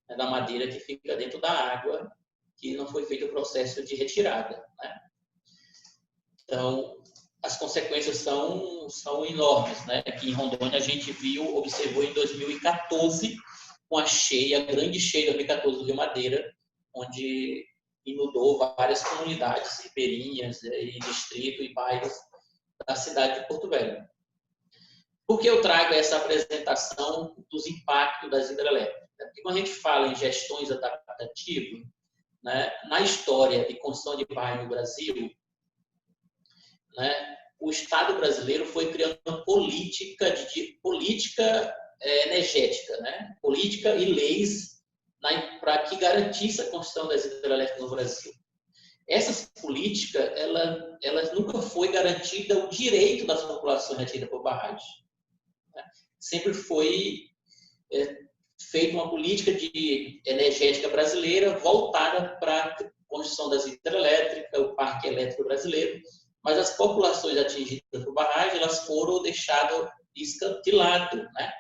né, da madeira que fica dentro da água, que não foi feito o processo de retirada, né? Então, as consequências são enormes, né? Aqui em Rondônia a gente observou em 2014, com a grande cheia de 2014 do Rio Madeira, onde inundou várias comunidades ribeirinhas, e distrito e bairros da cidade de Porto Velho. Por que eu trago essa apresentação dos impactos das hidrelétricas? Porque quando a gente fala em gestões adaptativas, né, na história de construção de bairro no Brasil, né, o Estado brasileiro foi criando uma política energética, né, política e leis para que garantisse a construção das hidrelétricas no Brasil. Essas políticas, elas nunca foi garantida o direito das populações atingidas por barragens. Né? Sempre foi feita uma política energética brasileira voltada para a construção das hidrelétricas, o parque elétrico brasileiro, mas as populações atingidas por barragem, elas foram deixadas de lado, né?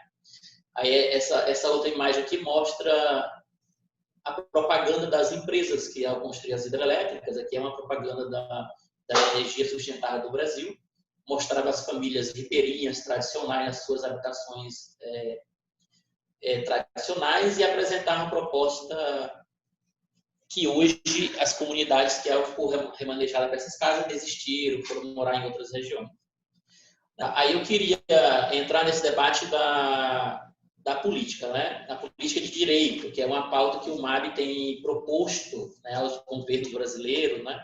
Aí essa outra imagem aqui mostra a propaganda das empresas que ao construir as hidrelétricas. Aqui é uma propaganda da energia sustentável do Brasil, mostrava as famílias ribeirinhas tradicionais nas suas habitações tradicionais e apresentava uma proposta que hoje as comunidades que foram remanejadas para essas casas desistiram, foram morar em outras regiões. Aí eu queria entrar nesse debate da política, né? Da política de direito, que é uma pauta que o MAB tem proposto, né, aos governos brasileiros, né?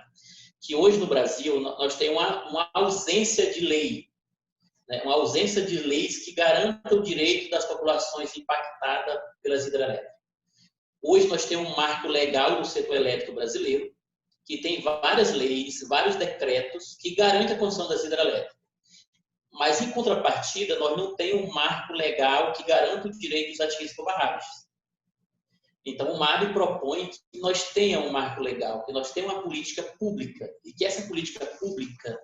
Que hoje no Brasil nós temos uma ausência de lei, né? Uma ausência de leis que garantam o direito das populações impactadas pelas hidrelétricas. Hoje nós temos um marco legal no setor elétrico brasileiro, que tem várias leis, vários decretos que garantem a construção das hidrelétricas. Mas, em contrapartida, nós não temos um marco legal que garanta o direito dos atingidos por barragens. Então, o MAB propõe que nós tenhamos um marco legal, que nós tenhamos uma política pública, e que essa política pública,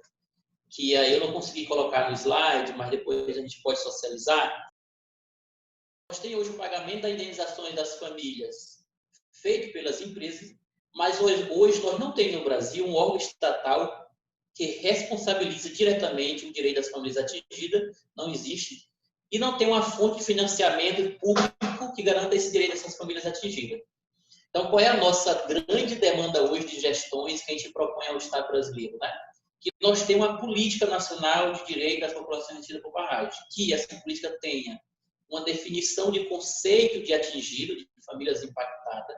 que aí eu não consegui colocar no slide, mas depois a gente pode socializar, nós temos hoje o pagamento das indenizações das famílias feito pelas empresas, mas hoje nós não temos no Brasil um órgão estatal que responsabiliza diretamente o direito das famílias atingidas, não existe, e não tem uma fonte de financiamento público que garanta esse direito dessas famílias atingidas. Então, qual é a nossa grande demanda hoje de gestões que a gente propõe ao Estado brasileiro, né? Que nós tenhamos uma política nacional de direito das populações atingidas por barragem, que essa política tenha uma definição de conceito de atingido, de famílias impactadas,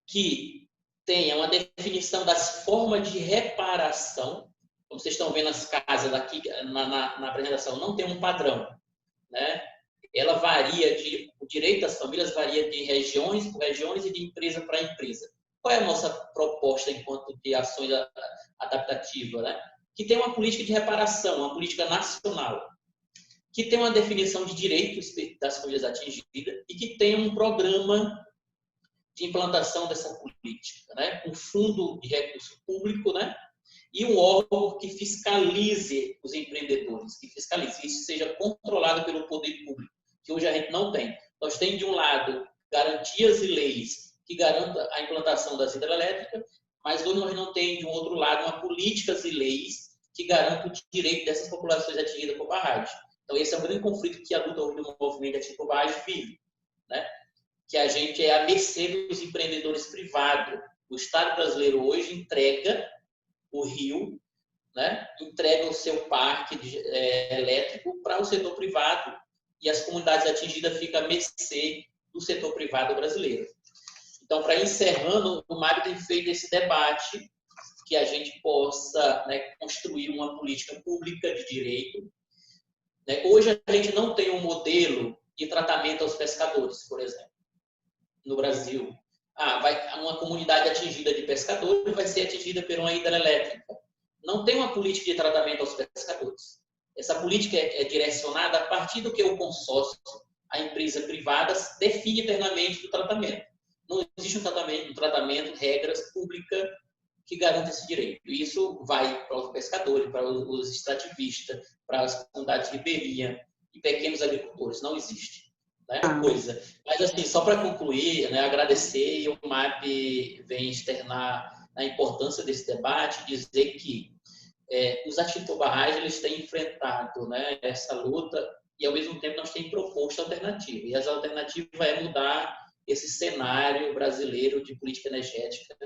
que tenha uma definição das formas de reparação. Como vocês estão vendo as casas aqui na apresentação, não tem um padrão, né? Ela varia o direito das famílias varia de regiões por regiões e de empresa para empresa. Qual é a nossa proposta enquanto de ações adaptativas, né? Que tem uma política de reparação, uma política nacional, que tem uma definição de direitos das famílias atingidas e que tem um programa de implantação dessa política, né? Um fundo de recurso público, né? E um órgão que fiscalize os empreendedores, que fiscalize, isso seja controlado pelo poder público, que hoje a gente não tem. Nós temos, de um lado, garantias e leis que garantam a implantação das hidrelétricas, mas hoje nós não temos, de um outro lado, políticas e leis que garantam o direito dessas populações atingidas por barragem. Então, esse é um grande conflito que a luta hoje do movimento atingido por barragem vive, né? Que a gente é à mercê dos empreendedores privados. O Estado brasileiro hoje entrega o Rio, né? Entrega o seu parque elétrico para o setor privado e as comunidades atingidas ficam à mercê do setor privado brasileiro. Então, para encerrando, o MAB tem feito esse debate que a gente possa, né, construir uma política pública de direito né? Hoje a gente não tem um modelo de tratamento aos pescadores, por exemplo, no Brasil. Uma comunidade atingida de pescadores vai ser atingida por uma hidrelétrica. Não tem uma política de tratamento aos pescadores. Essa política é direcionada a partir do que o consórcio, a empresa privada, define internamente do tratamento. Não existe um tratamento, regras públicas que garantam esse direito. Isso vai para os pescadores, para os extrativistas, para as comunidades ribeirinhas e pequenos agricultores. Não existe. Né? Coisa. Mas, assim, só para concluir, né, agradecer, e o MAP vem externar a importância desse debate, dizer que os atitobarrais eles têm enfrentado, né, essa luta e, ao mesmo tempo, nós temos proposto alternativa. E as alternativas é mudar esse cenário brasileiro de política energética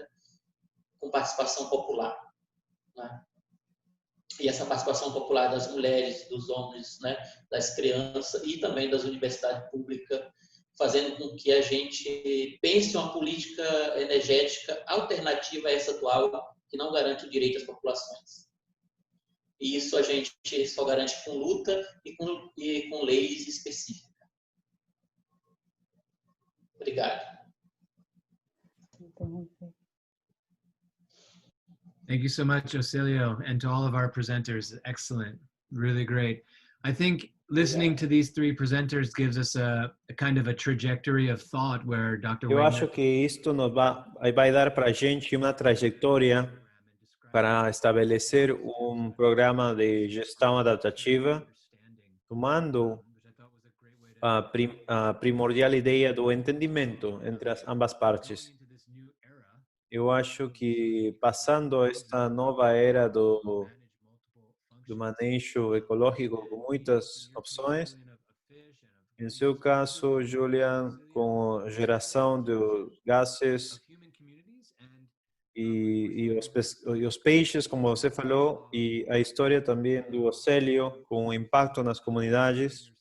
com participação popular. Né? E essa participação popular das mulheres, dos homens, né, das crianças e também das universidades públicas, fazendo com que a gente pense uma política energética alternativa a essa atual, que não garante o direito às populações. E isso a gente só garante com luta e com leis específicas. Obrigado. Thank you so much, Océlio, and to all of our presenters. Excellent, really great. I think listening to these three presenters gives us a kind of a trajectory of thought where Dr. Eu acho que isto nos vai dar para a gente uma trajetória para estabelecer um programa de gestão adaptativa, tomando a primordial ideia do entendimento entre ambas partes. Eu acho que passando esta nova era do manejo ecológico com muitas opções, em seu caso, Julian, com geração de gases e os peixes, como você falou, e a história também do Océlio, com o impacto nas comunidades,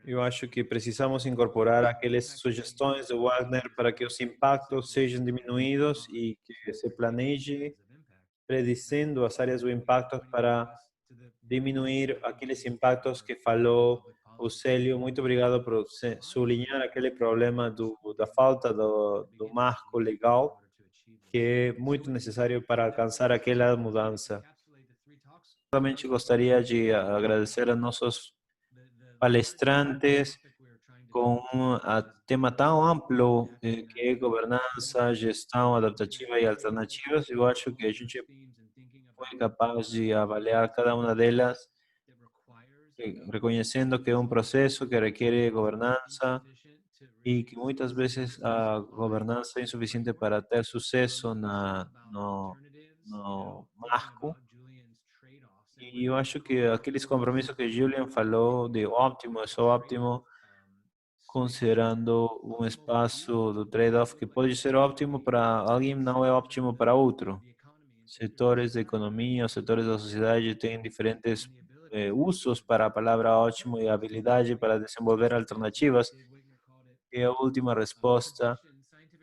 eu acho que precisamos incorporar aquelas sugestões de Wagner para que os impactos sejam diminuídos e que se planeje predizendo as áreas do impacto para diminuir aqueles impactos que falou o Célio. Muito obrigado por sublinhar aquele problema da falta do marco legal, que é muito necessário para alcançar aquela mudança. Realmente gostaria de agradecer a nossos palestrantes com um tema tão amplo que é governança, gestão adaptativa e alternativas. Eu acho que a gente foi capaz de avaliar cada uma delas, reconhecendo que é um processo que requer governança e que muitas vezes a governança é insuficiente para ter sucesso no marco. E eu acho que aqueles compromissos que Julian falou de óptimo, é só óptimo, considerando um espaço do trade-off que pode ser óptimo para alguém, não é óptimo para outro. Setores da economia, os setores da sociedade têm diferentes usos para a palavra ótimo e habilidade para desenvolver alternativas. E a última resposta,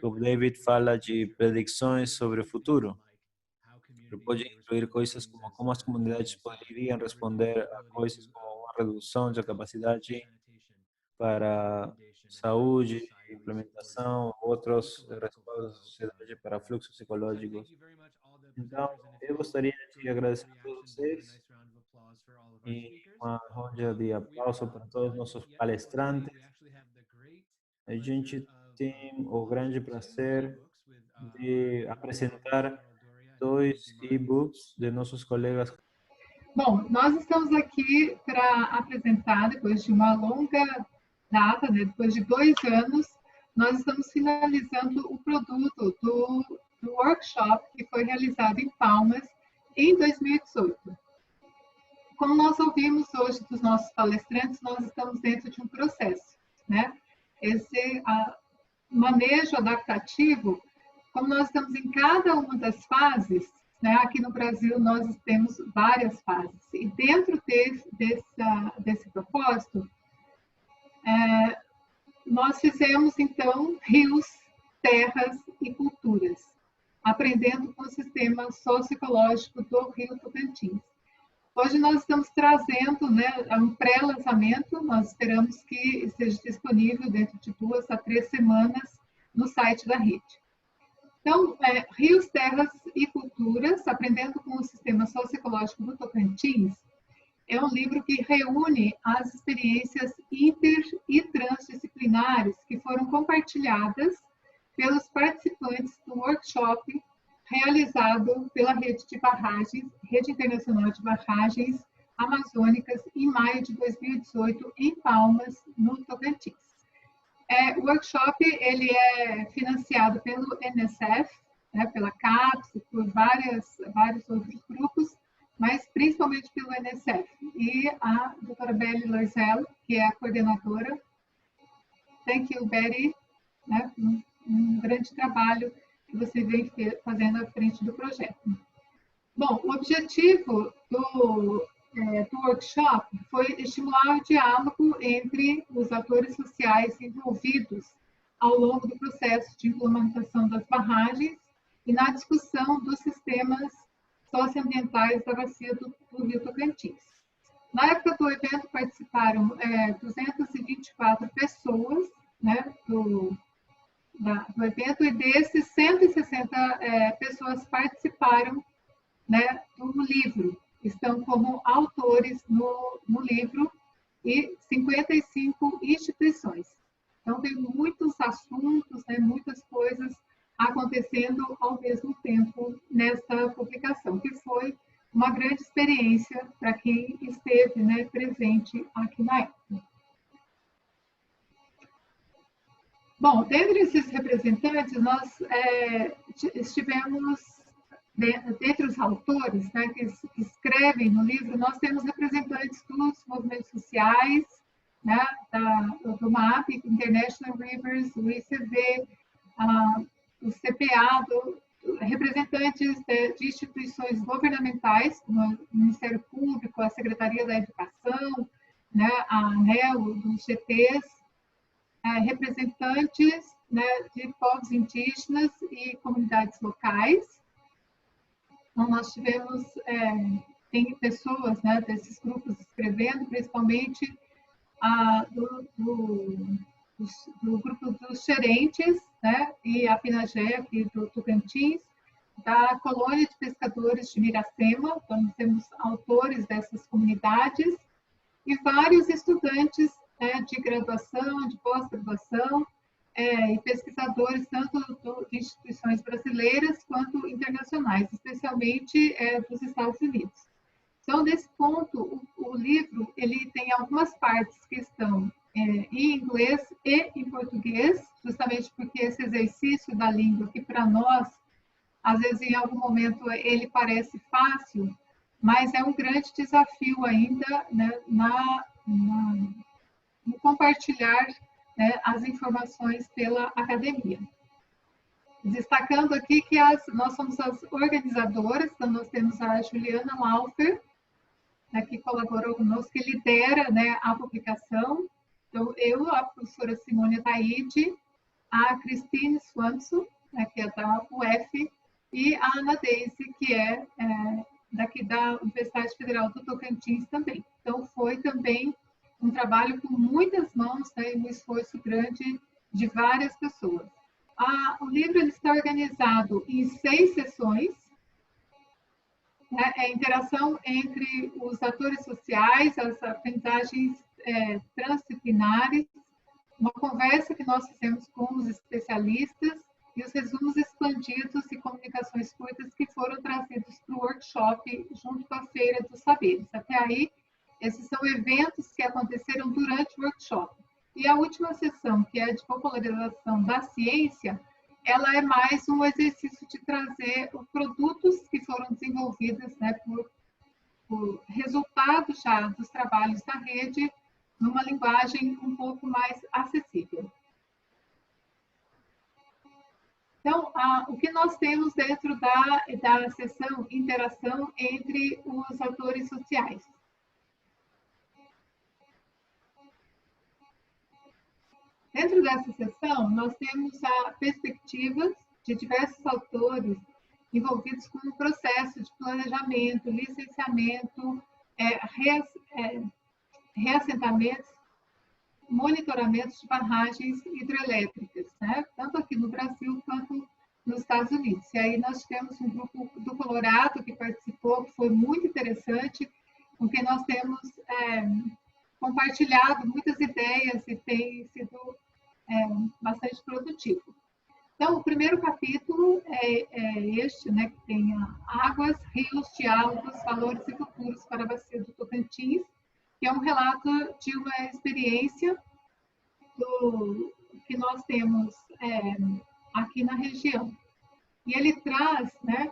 o David fala de predições sobre o futuro. Pode incluir coisas como as comunidades poderiam responder a coisas como uma redução da capacidade para saúde, implementação, outros respaldos da sociedade para fluxos ecológicos. Então, eu gostaria de agradecer a todos vocês e uma roda de aplauso para todos os nossos palestrantes. A gente tem o grande prazer de apresentar 2 e-books de nossos colegas. Bom, nós estamos aqui para apresentar, depois de uma longa data, né, depois de 2 anos, nós estamos finalizando o produto do workshop que foi realizado em Palmas em 2018. Como nós ouvimos hoje dos nossos palestrantes, nós estamos dentro de um processo, né? Esse manejo adaptativo, como nós estamos em cada uma das fases, né? Aqui no Brasil nós temos várias fases, e dentro desse propósito, nós fizemos então rios, terras e culturas, aprendendo com o sistema socioecológico do Rio Tocantins. Hoje nós estamos trazendo, né, um pré-lançamento, nós esperamos que esteja disponível dentro de 2 a 3 semanas no site da rede. Então, Rios, Terras e Culturas, Aprendendo com o Sistema Socioecológico do Tocantins, é um livro que reúne as experiências inter- e transdisciplinares que foram compartilhadas pelos participantes do workshop realizado pela Rede Internacional de Barragens Amazônicas, em maio de 2018, em Palmas, no Tocantins. O workshop ele é financiado pelo NSF, né, pela CAPES, por vários outros grupos, mas principalmente pelo NSF. E a doutora Beli Loisel, que é a coordenadora. Thank you, Betty, né, um grande trabalho que você vem fazendo à frente do projeto. Bom, o objetivo do workshop foi estimular o diálogo entre os atores sociais envolvidos ao longo do processo de implementação das barragens e na discussão dos sistemas socioambientais da bacia do Rio Tocantins. Na época do evento participaram 224 pessoas, né, do evento, e desses 160 pessoas participaram, né, do livro, estão como autores no livro, e 55 instituições. Então, tem muitos assuntos, né, muitas coisas acontecendo ao mesmo tempo nesta publicação, que foi uma grande experiência para quem esteve, né, presente aqui na época. Bom, dentre esses representantes, nós estivemos, dentre os autores, né, que escrevem no livro, nós temos representantes dos movimentos sociais, né, do MAP, International Rivers, o ICV, o CPA, representantes de instituições governamentais, como o Ministério Público, a Secretaria da Educação, né, a ANEL, dos GTs, representantes, né, de povos indígenas e comunidades locais. Então, nós tivemos, tem pessoas, né, desses grupos escrevendo, principalmente do grupo dos Xerentes, né, e a Pinagé, aqui do Tocantins, da colônia de pescadores de Miracema. Então, nós temos autores dessas comunidades e vários estudantes, né, de graduação, de pós-graduação, e pesquisadores tanto de instituições brasileiras quanto internacionais, especialmente dos Estados Unidos. Então, nesse ponto, o livro ele tem algumas partes que estão em inglês e em português, justamente porque esse exercício da língua, que para nós, às vezes, em algum momento, ele parece fácil, mas é um grande desafio ainda, né, no compartilhar, né, as informações pela academia. Destacando aqui que nós somos as organizadoras, então nós temos a Juliana Laufer, né, que colaborou conosco, que lidera, né, a publicação. Então, eu, a professora Simone Taide, a Christine Swanson, né, que é da UF, e a Ana Deise, que é daqui da Universidade Federal do Tocantins também. Então, foi também um trabalho com muitas mãos, né, e um esforço grande de várias pessoas. O livro ele está organizado em 6 sessões, né, interação entre os atores sociais, as aprendizagens transdisciplinares, uma conversa que nós fizemos com os especialistas e os resumos expandidos e comunicações curtas que foram trazidos para o workshop junto com a Feira dos Saberes. Até aí, esses são eventos que aconteceram durante o workshop. E a última sessão, que é de popularização da ciência, ela é mais um exercício de trazer os produtos que foram desenvolvidos, né, por resultado já dos trabalhos da rede, numa linguagem um pouco mais acessível. Então, o que nós temos dentro da sessão interação entre os atores sociais? Dentro dessa sessão, nós temos perspectivas de diversos autores envolvidos com o processo de planejamento, licenciamento reassentamentos, monitoramentos de barragens hidrelétricas, né? Tanto aqui no Brasil quanto nos Estados Unidos. E aí nós tivemos um grupo do Colorado que participou, que foi muito interessante, com quem nós temos compartilhado muitas ideias e tem sido bastante produtivo. Então, o primeiro capítulo é este, né, que tem águas, rios, diálogos, valores e futuros para a bacia do Tocantins, que é um relato de uma experiência que nós temos aqui na região. E ele traz, né,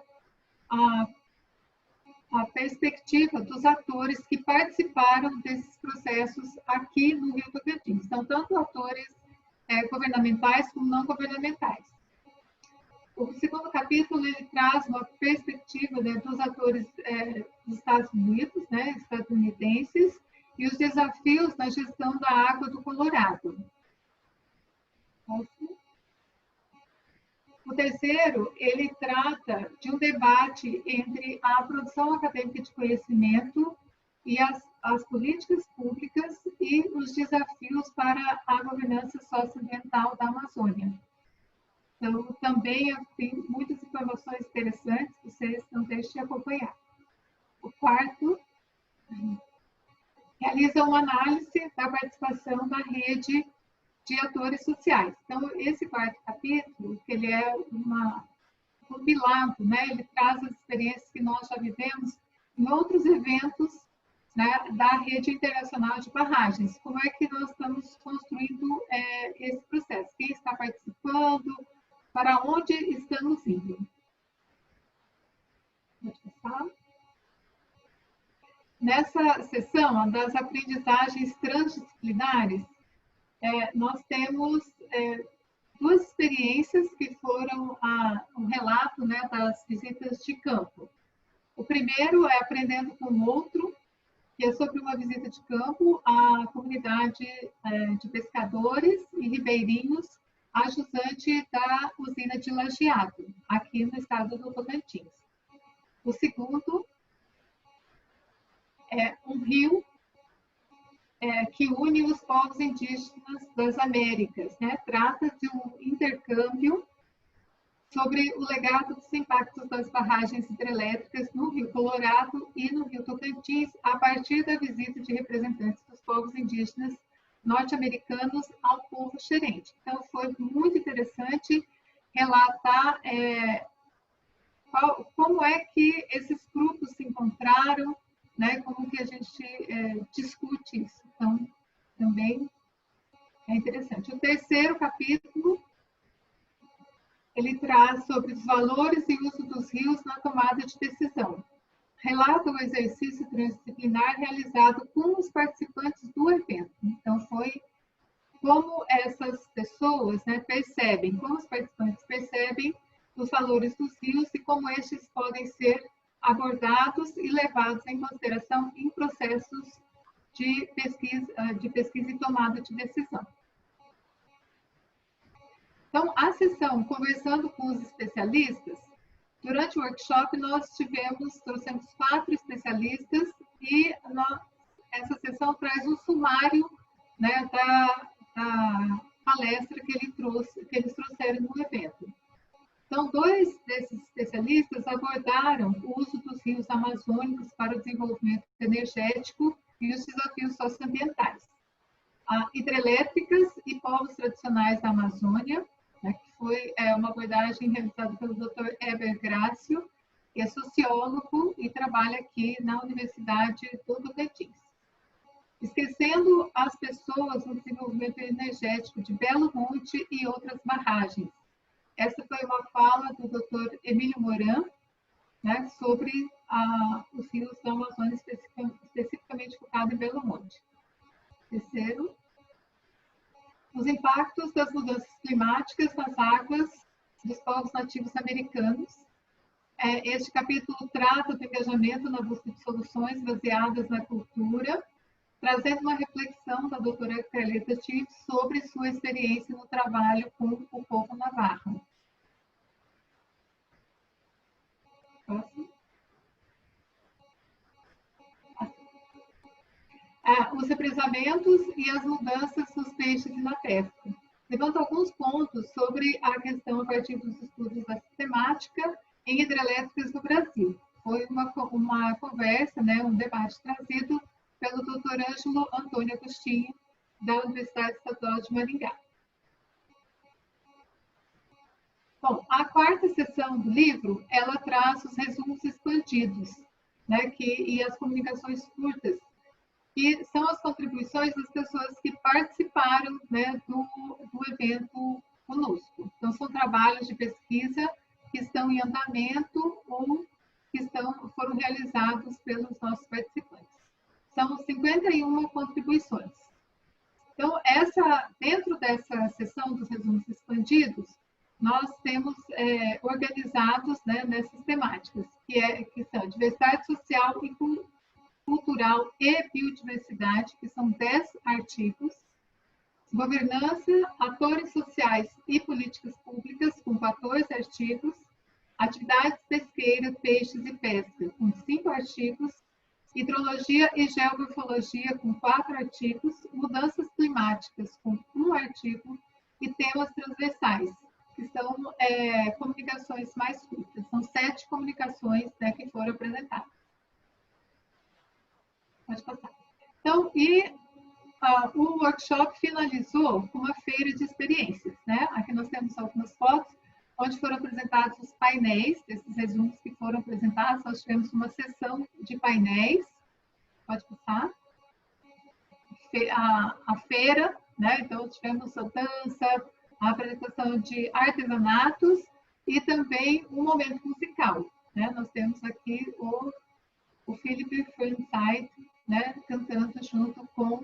a perspectiva dos atores que participaram desses processos aqui no Rio Tocantins. Então, tanto atores governamentais como não governamentais. O segundo capítulo ele traz uma perspectiva, né, dos atores dos Estados Unidos, né, estadunidenses, e os desafios na gestão da água do Colorado. O terceiro, ele trata de um debate entre a produção acadêmica de conhecimento e as políticas públicas e os desafios para a governança socioambiental da Amazônia. Então, também tem muitas informações interessantes, vocês não deixem de acompanhar. O quarto, realiza uma análise da participação da rede de atores sociais. Então, esse quarto capítulo, ele é um compilado, né? Ele traz as experiências que nós já vivemos em outros eventos, né, da rede internacional de barragens. Como é que nós estamos construindo esse processo? Quem está participando? Para onde estamos indo? Pode passar. Nessa sessão das aprendizagens transdisciplinares, nós temos duas experiências que foram um relato, né, das visitas de campo. O primeiro é Aprendendo com o Outro, que é sobre uma visita de campo à comunidade de pescadores e ribeirinhos, a jusante da usina de Lajeado, aqui no estado do Tocantins. O segundo é um rio que une os povos indígenas das Américas, né? Trata de um intercâmbio sobre o legado dos impactos das barragens hidrelétricas no Rio Colorado e no Rio Tocantins, a partir da visita de representantes dos povos indígenas norte-americanos ao povo xerente. Então, foi muito interessante relatar como é que esses grupos se encontraram, né? Como que a gente discute isso. Então, também é interessante. O terceiro capítulo, ele traz sobre os valores e uso dos rios na tomada de decisão. Relata o exercício transdisciplinar realizado com os participantes do evento. Então, foi como essas pessoas, né, percebem, como os participantes percebem os valores dos rios e como estes podem ser abordados e levados em consideração em processos de pesquisa e tomada de decisão. Então, a sessão Conversando com os Especialistas, durante o workshop nós trouxemos 4 especialistas e essa sessão traz um sumário, né, da palestra que eles trouxeram no evento. Então, 2 desses especialistas abordaram o uso dos rios amazônicos para o desenvolvimento energético e os desafios socioambientais. Hidrelétricas e povos tradicionais da Amazônia, né, que foi uma abordagem realizada pelo Dr. Heber Grácio, que é sociólogo e trabalha aqui na Universidade do Tocantins. Esquecendo as pessoas no desenvolvimento energético de Belo Monte e outras barragens. Essa foi uma fala do Dr. Emílio Moran, né, sobre os rios da Amazônia, especificamente focado em Belo Monte. Terceiro, os impactos das mudanças climáticas nas águas dos povos nativos americanos. Este capítulo trata do engajamento na busca de soluções baseadas na cultura, trazendo uma reflexão da doutora Carleta Tiff sobre sua experiência no trabalho com o povo navarro. Próximo. os represamentos e as mudanças nos peixes e na pesca. Levanto alguns pontos sobre a questão a partir dos estudos da sistemática em hidrelétricas no Brasil. Foi uma conversa, né, um debate trazido pelo Dr. Ângelo Antônio Agostinho, da Universidade Estadual de Maringá. Bom, a quarta seção do livro, ela traz os resumos expandidos, né, e as comunicações curtas, que são as contribuições das pessoas que participaram, né, do evento conosco. Então, são trabalhos de pesquisa que estão em andamento ou que foram realizados pelos nossos participantes. São 51 contribuições. Então, dentro dessa seção dos resumos expandidos, nós temos organizados, né, nessas temáticas, que são diversidade social e cultural e biodiversidade, que são 10 artigos, governança, atores sociais e políticas públicas, com 14 artigos, atividades pesqueiras, peixes e pesca, com 5 artigos, hidrologia e geomorfologia, com 4 artigos, mudanças climáticas, com 1 artigo, e temas transversais, que são comunicações mais curtas. São 7 comunicações, né, que foram apresentadas. Pode passar. Então, o workshop finalizou com uma feira de experiências, né? Aqui nós temos algumas fotos, onde foram apresentados os painéis, desses resumos que foram apresentados. Nós tivemos uma sessão de painéis. Pode passar. A feira, né? Então, tivemos a dança, a apresentação de artesanatos e também um momento musical, né? Nós temos aqui o Philip Fernside, né, cantando junto com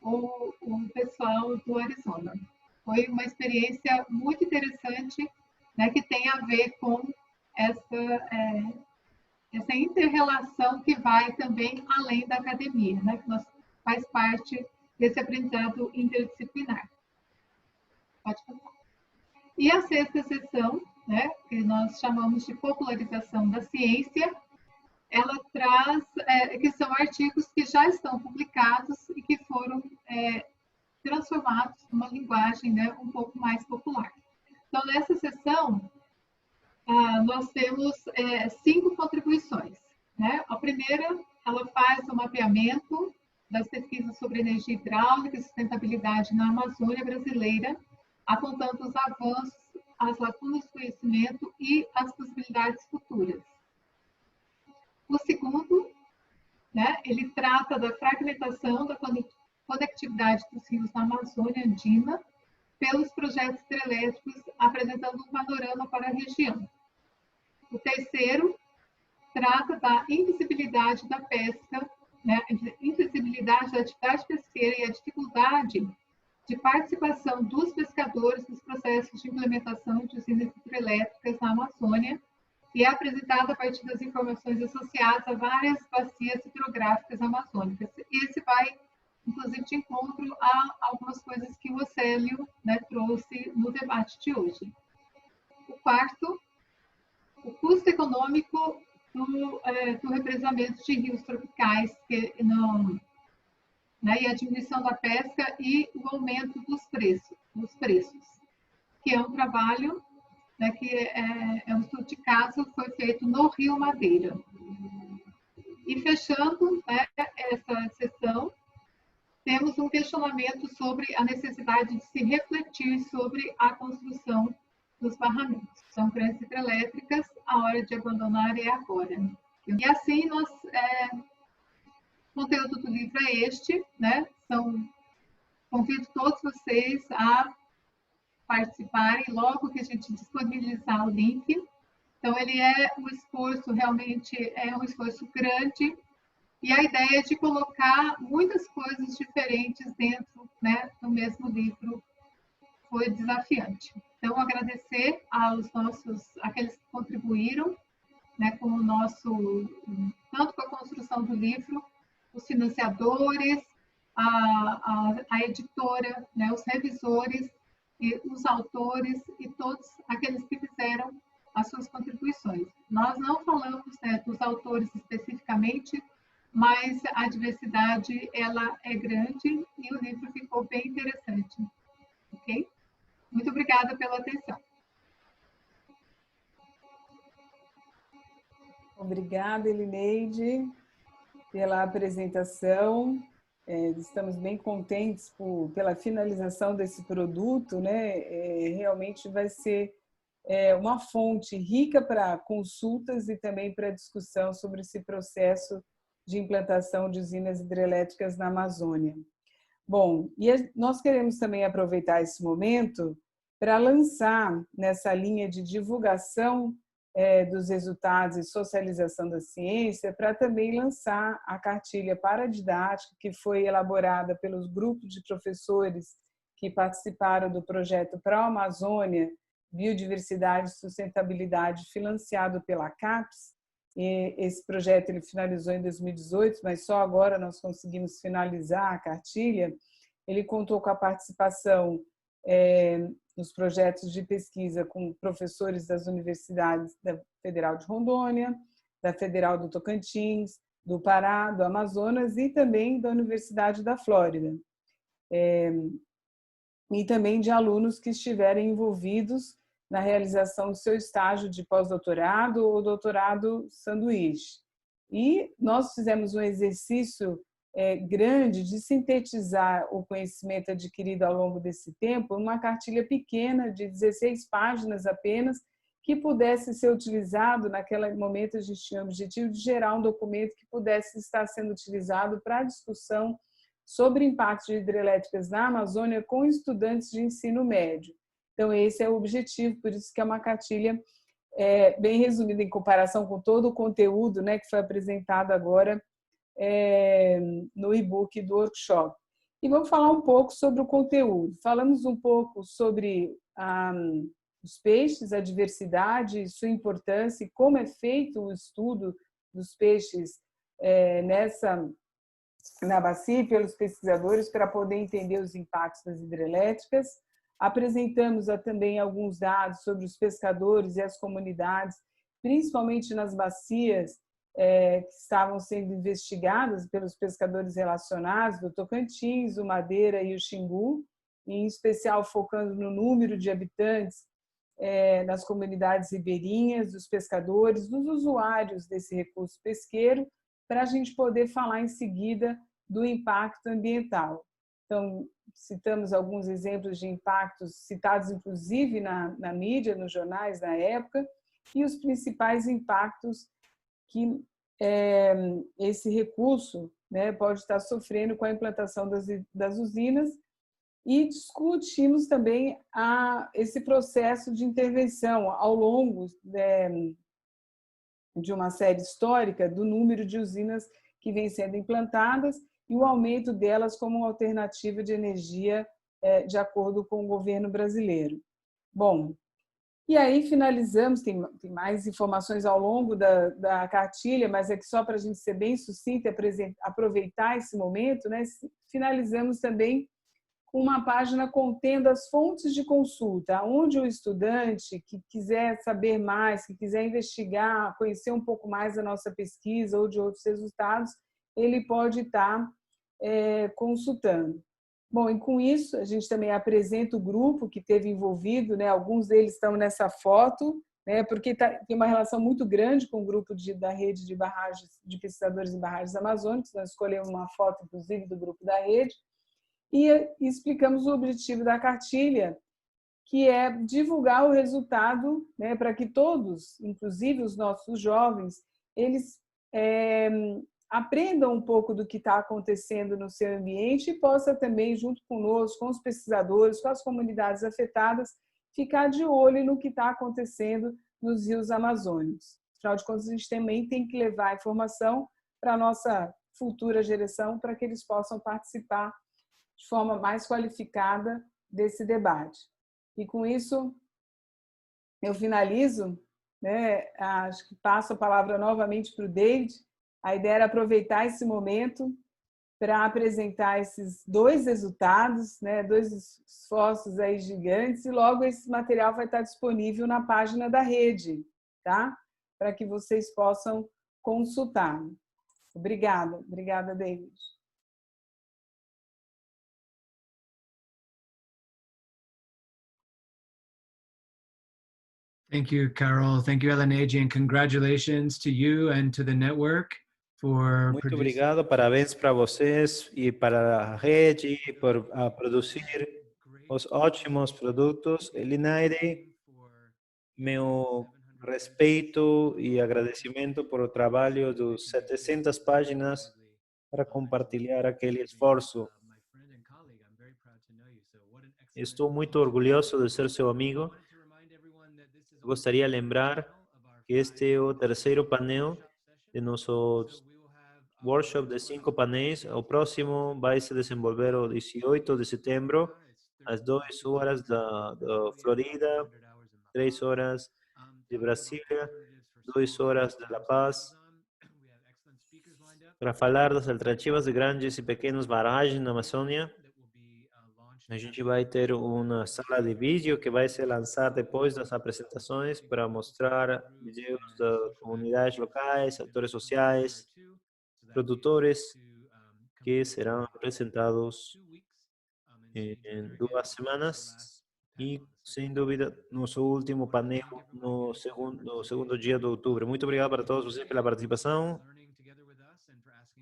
o pessoal do Arizona. Foi uma experiência muito interessante, né, que tem a ver com essa inter-relação que vai também além da academia, né, que faz parte desse aprendizado interdisciplinar. Pode passar. E a sexta sessão, né, que nós chamamos de popularização da ciência, ela traz, que são artigos que já estão publicados e que foram transformados numa linguagem, né, um pouco mais popular. Então, nessa sessão, nós temos 5 contribuições, né? A primeira, ela faz o mapeamento das pesquisas sobre energia hidráulica e sustentabilidade na Amazônia brasileira, apontando os avanços, as lacunas do conhecimento e as possibilidades futuras. O segundo, né, ele trata da fragmentação da conectividade dos rios na Amazônia Andina pelos projetos hidrelétricos, apresentando um panorama para a região. O terceiro trata da invisibilidade da pesca, né, invisibilidade da atividade pesqueira e a dificuldade de participação dos pescadores nos processos de implementação de usinas hidrelétricas na Amazônia, e é apresentada a partir das informações associadas a várias bacias hidrográficas amazônicas. Esse vai, inclusive, de encontro a algumas coisas que o Océlio, né, trouxe no debate de hoje. O quarto, o custo econômico do represamento de rios tropicais, né, e a diminuição da pesca e o aumento dos preços, que é um trabalho, né, que um estudo de caso que foi feito no Rio Madeira. E fechando, né, essa sessão, temos um questionamento sobre a necessidade de se refletir sobre a construção dos barramentos. São grandes hidrelétricas, a hora de abandonar é agora. E assim, o conteúdo do livro é este, né? Convido todos vocês a participarem logo que a gente disponibilizar o link. Então, ele um esforço, realmente é um esforço grande, e a ideia é de colocar muitas coisas diferentes dentro, né, do mesmo livro. Foi desafiante. Então, agradecer aqueles que contribuíram, né, com tanto com a construção do livro, os financiadores, a editora, né, os revisores, e os autores e todos aqueles que fizeram as suas contribuições. Nós não falamos, né, dos autores especificamente, mas a diversidade ela é grande e o livro ficou bem interessante, ok? Muito obrigada pela atenção. Obrigada, Elineide, pela apresentação. Estamos bem contentes pela finalização desse produto, né? Realmente vai ser uma fonte rica para consultas e também para discussão sobre esse processo de implantação de usinas hidrelétricas na Amazônia. Bom, e nós queremos também aproveitar esse momento para lançar nessa linha de divulgação dos resultados e socialização da ciência, para também lançar a cartilha paradidática que foi elaborada pelos grupos de professores que participaram do projeto Pró-Amazônia, Biodiversidade e Sustentabilidade, financiado pela CAPES. Esse projeto ele finalizou em 2018, mas só agora nós conseguimos finalizar a cartilha. Ele contou com a participação nos projetos de pesquisa com professores das universidades da Federal de Rondônia, da Federal do Tocantins, do Pará, do Amazonas e também da Universidade da Flórida. E também de alunos que estiverem envolvidos na realização do seu estágio de pós-doutorado ou doutorado sanduíche. E nós fizemos um exercício grande de sintetizar o conhecimento adquirido ao longo desse tempo em uma cartilha pequena de 16 páginas apenas, que pudesse ser utilizado. Naquele momento a gente tinha o objetivo de gerar um documento que pudesse estar sendo utilizado para discussão sobre impactos de hidrelétricas na Amazônia com estudantes de ensino médio. Então esse é o objetivo, por isso que é uma cartilha bem resumida em comparação com todo o conteúdo, né, que foi apresentado agora no e-book do workshop. E vamos falar um pouco sobre o conteúdo. Falamos um pouco sobre os peixes, a diversidade, sua importância e como é feito o estudo dos peixes na bacia pelos pesquisadores para poder entender os impactos das hidrelétricas. Apresentamos também alguns dados sobre os pescadores e as comunidades, principalmente nas bacias que estavam sendo investigadas pelos pescadores relacionados do Tocantins, o Madeira e o Xingu, em especial focando no número de habitantes nas comunidades ribeirinhas, dos pescadores, dos usuários desse recurso pesqueiro, para a gente poder falar em seguida do impacto ambiental. Então, citamos alguns exemplos de impactos citados inclusive na mídia, nos jornais da época, e os principais impactos que esse recurso, né, pode estar sofrendo com a implantação das usinas, e discutimos também esse processo de intervenção ao longo de uma série histórica do número de usinas que vêm sendo implantadas e o aumento delas como uma alternativa de energia de acordo com o governo brasileiro. Bom, e aí finalizamos, tem mais informações ao longo da cartilha, mas é que só para a gente ser bem sucinto e aproveitar esse momento, né, finalizamos também com uma página contendo as fontes de consulta, onde o estudante que quiser saber mais, que quiser investigar, conhecer um pouco mais da nossa pesquisa ou de outros resultados, ele pode estar consultando. Bom, e com isso a gente também apresenta o grupo que esteve envolvido, né? Alguns deles estão nessa foto, né? Porque tem uma relação muito grande com o grupo da rede de barragens, de pesquisadores em barragens amazônicas. Nós escolhemos uma foto, inclusive, do grupo da rede e explicamos o objetivo da cartilha, que é divulgar o resultado, né? Para que todos, inclusive os nossos jovens, eles aprendam um pouco do que está acontecendo no seu ambiente e possa também, junto conosco, com os pesquisadores, com as comunidades afetadas, ficar de olho no que está acontecendo nos rios amazônicos. Afinal de contas, a gente também tem que levar a informação para a nossa futura geração, para que eles possam participar de forma mais qualificada desse debate. E com isso, eu finalizo, né? Acho que passo a palavra novamente para o David. A ideia era aproveitar esse momento para apresentar esses dois resultados, né, dois esforços aí gigantes, e logo esse material vai estar disponível na página da rede, tá? Para que vocês possam consultar. Obrigada, obrigada, David. Thank you, Carol. Thank you, Eleneide, and congratulations to you and to the network for Muito producing. obrigado, parabéns para vocês e para a rede por produzir os ótimos produtos. Elinaide, meu respeito e agradecimento por o trabalho dos 700 páginas para compartilhar aquele esforço. Estou muito orgulhoso de ser seu amigo. Gostaria de lembrar que este é o terceiro painel de nosso workshop de 5 painéis. O próximo vai se desenvolver o 18 de setembro, às 2 horas da Florida, 3 horas de Brasília, 2 horas de La Paz, para falar das alternativas de grandes e pequenas barragens na Amazônia. A gente vai ter uma sala de vídeo que vai ser lançada depois das apresentações para mostrar vídeos das comunidades locais, atores sociais, produtores que serão apresentados em 2 semanas. E, sem dúvida, nosso último painel no segundo dia de outubro. Muito obrigado para todos vocês pela participação.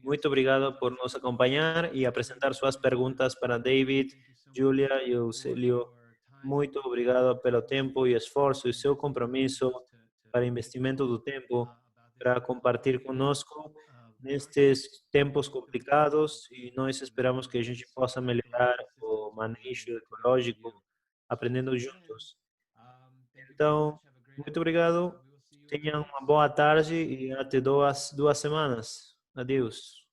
Muito obrigado por nos acompanhar e apresentar suas perguntas para David, Julia e Eusélio. Muito obrigado pelo tempo e esforço e seu compromisso para investimento do tempo para compartilhar conosco nestes tempos complicados, e nós esperamos que a gente possa melhorar o manejo ecológico aprendendo juntos. Então, muito obrigado. Tenham uma boa tarde e até duas semanas. Adeus.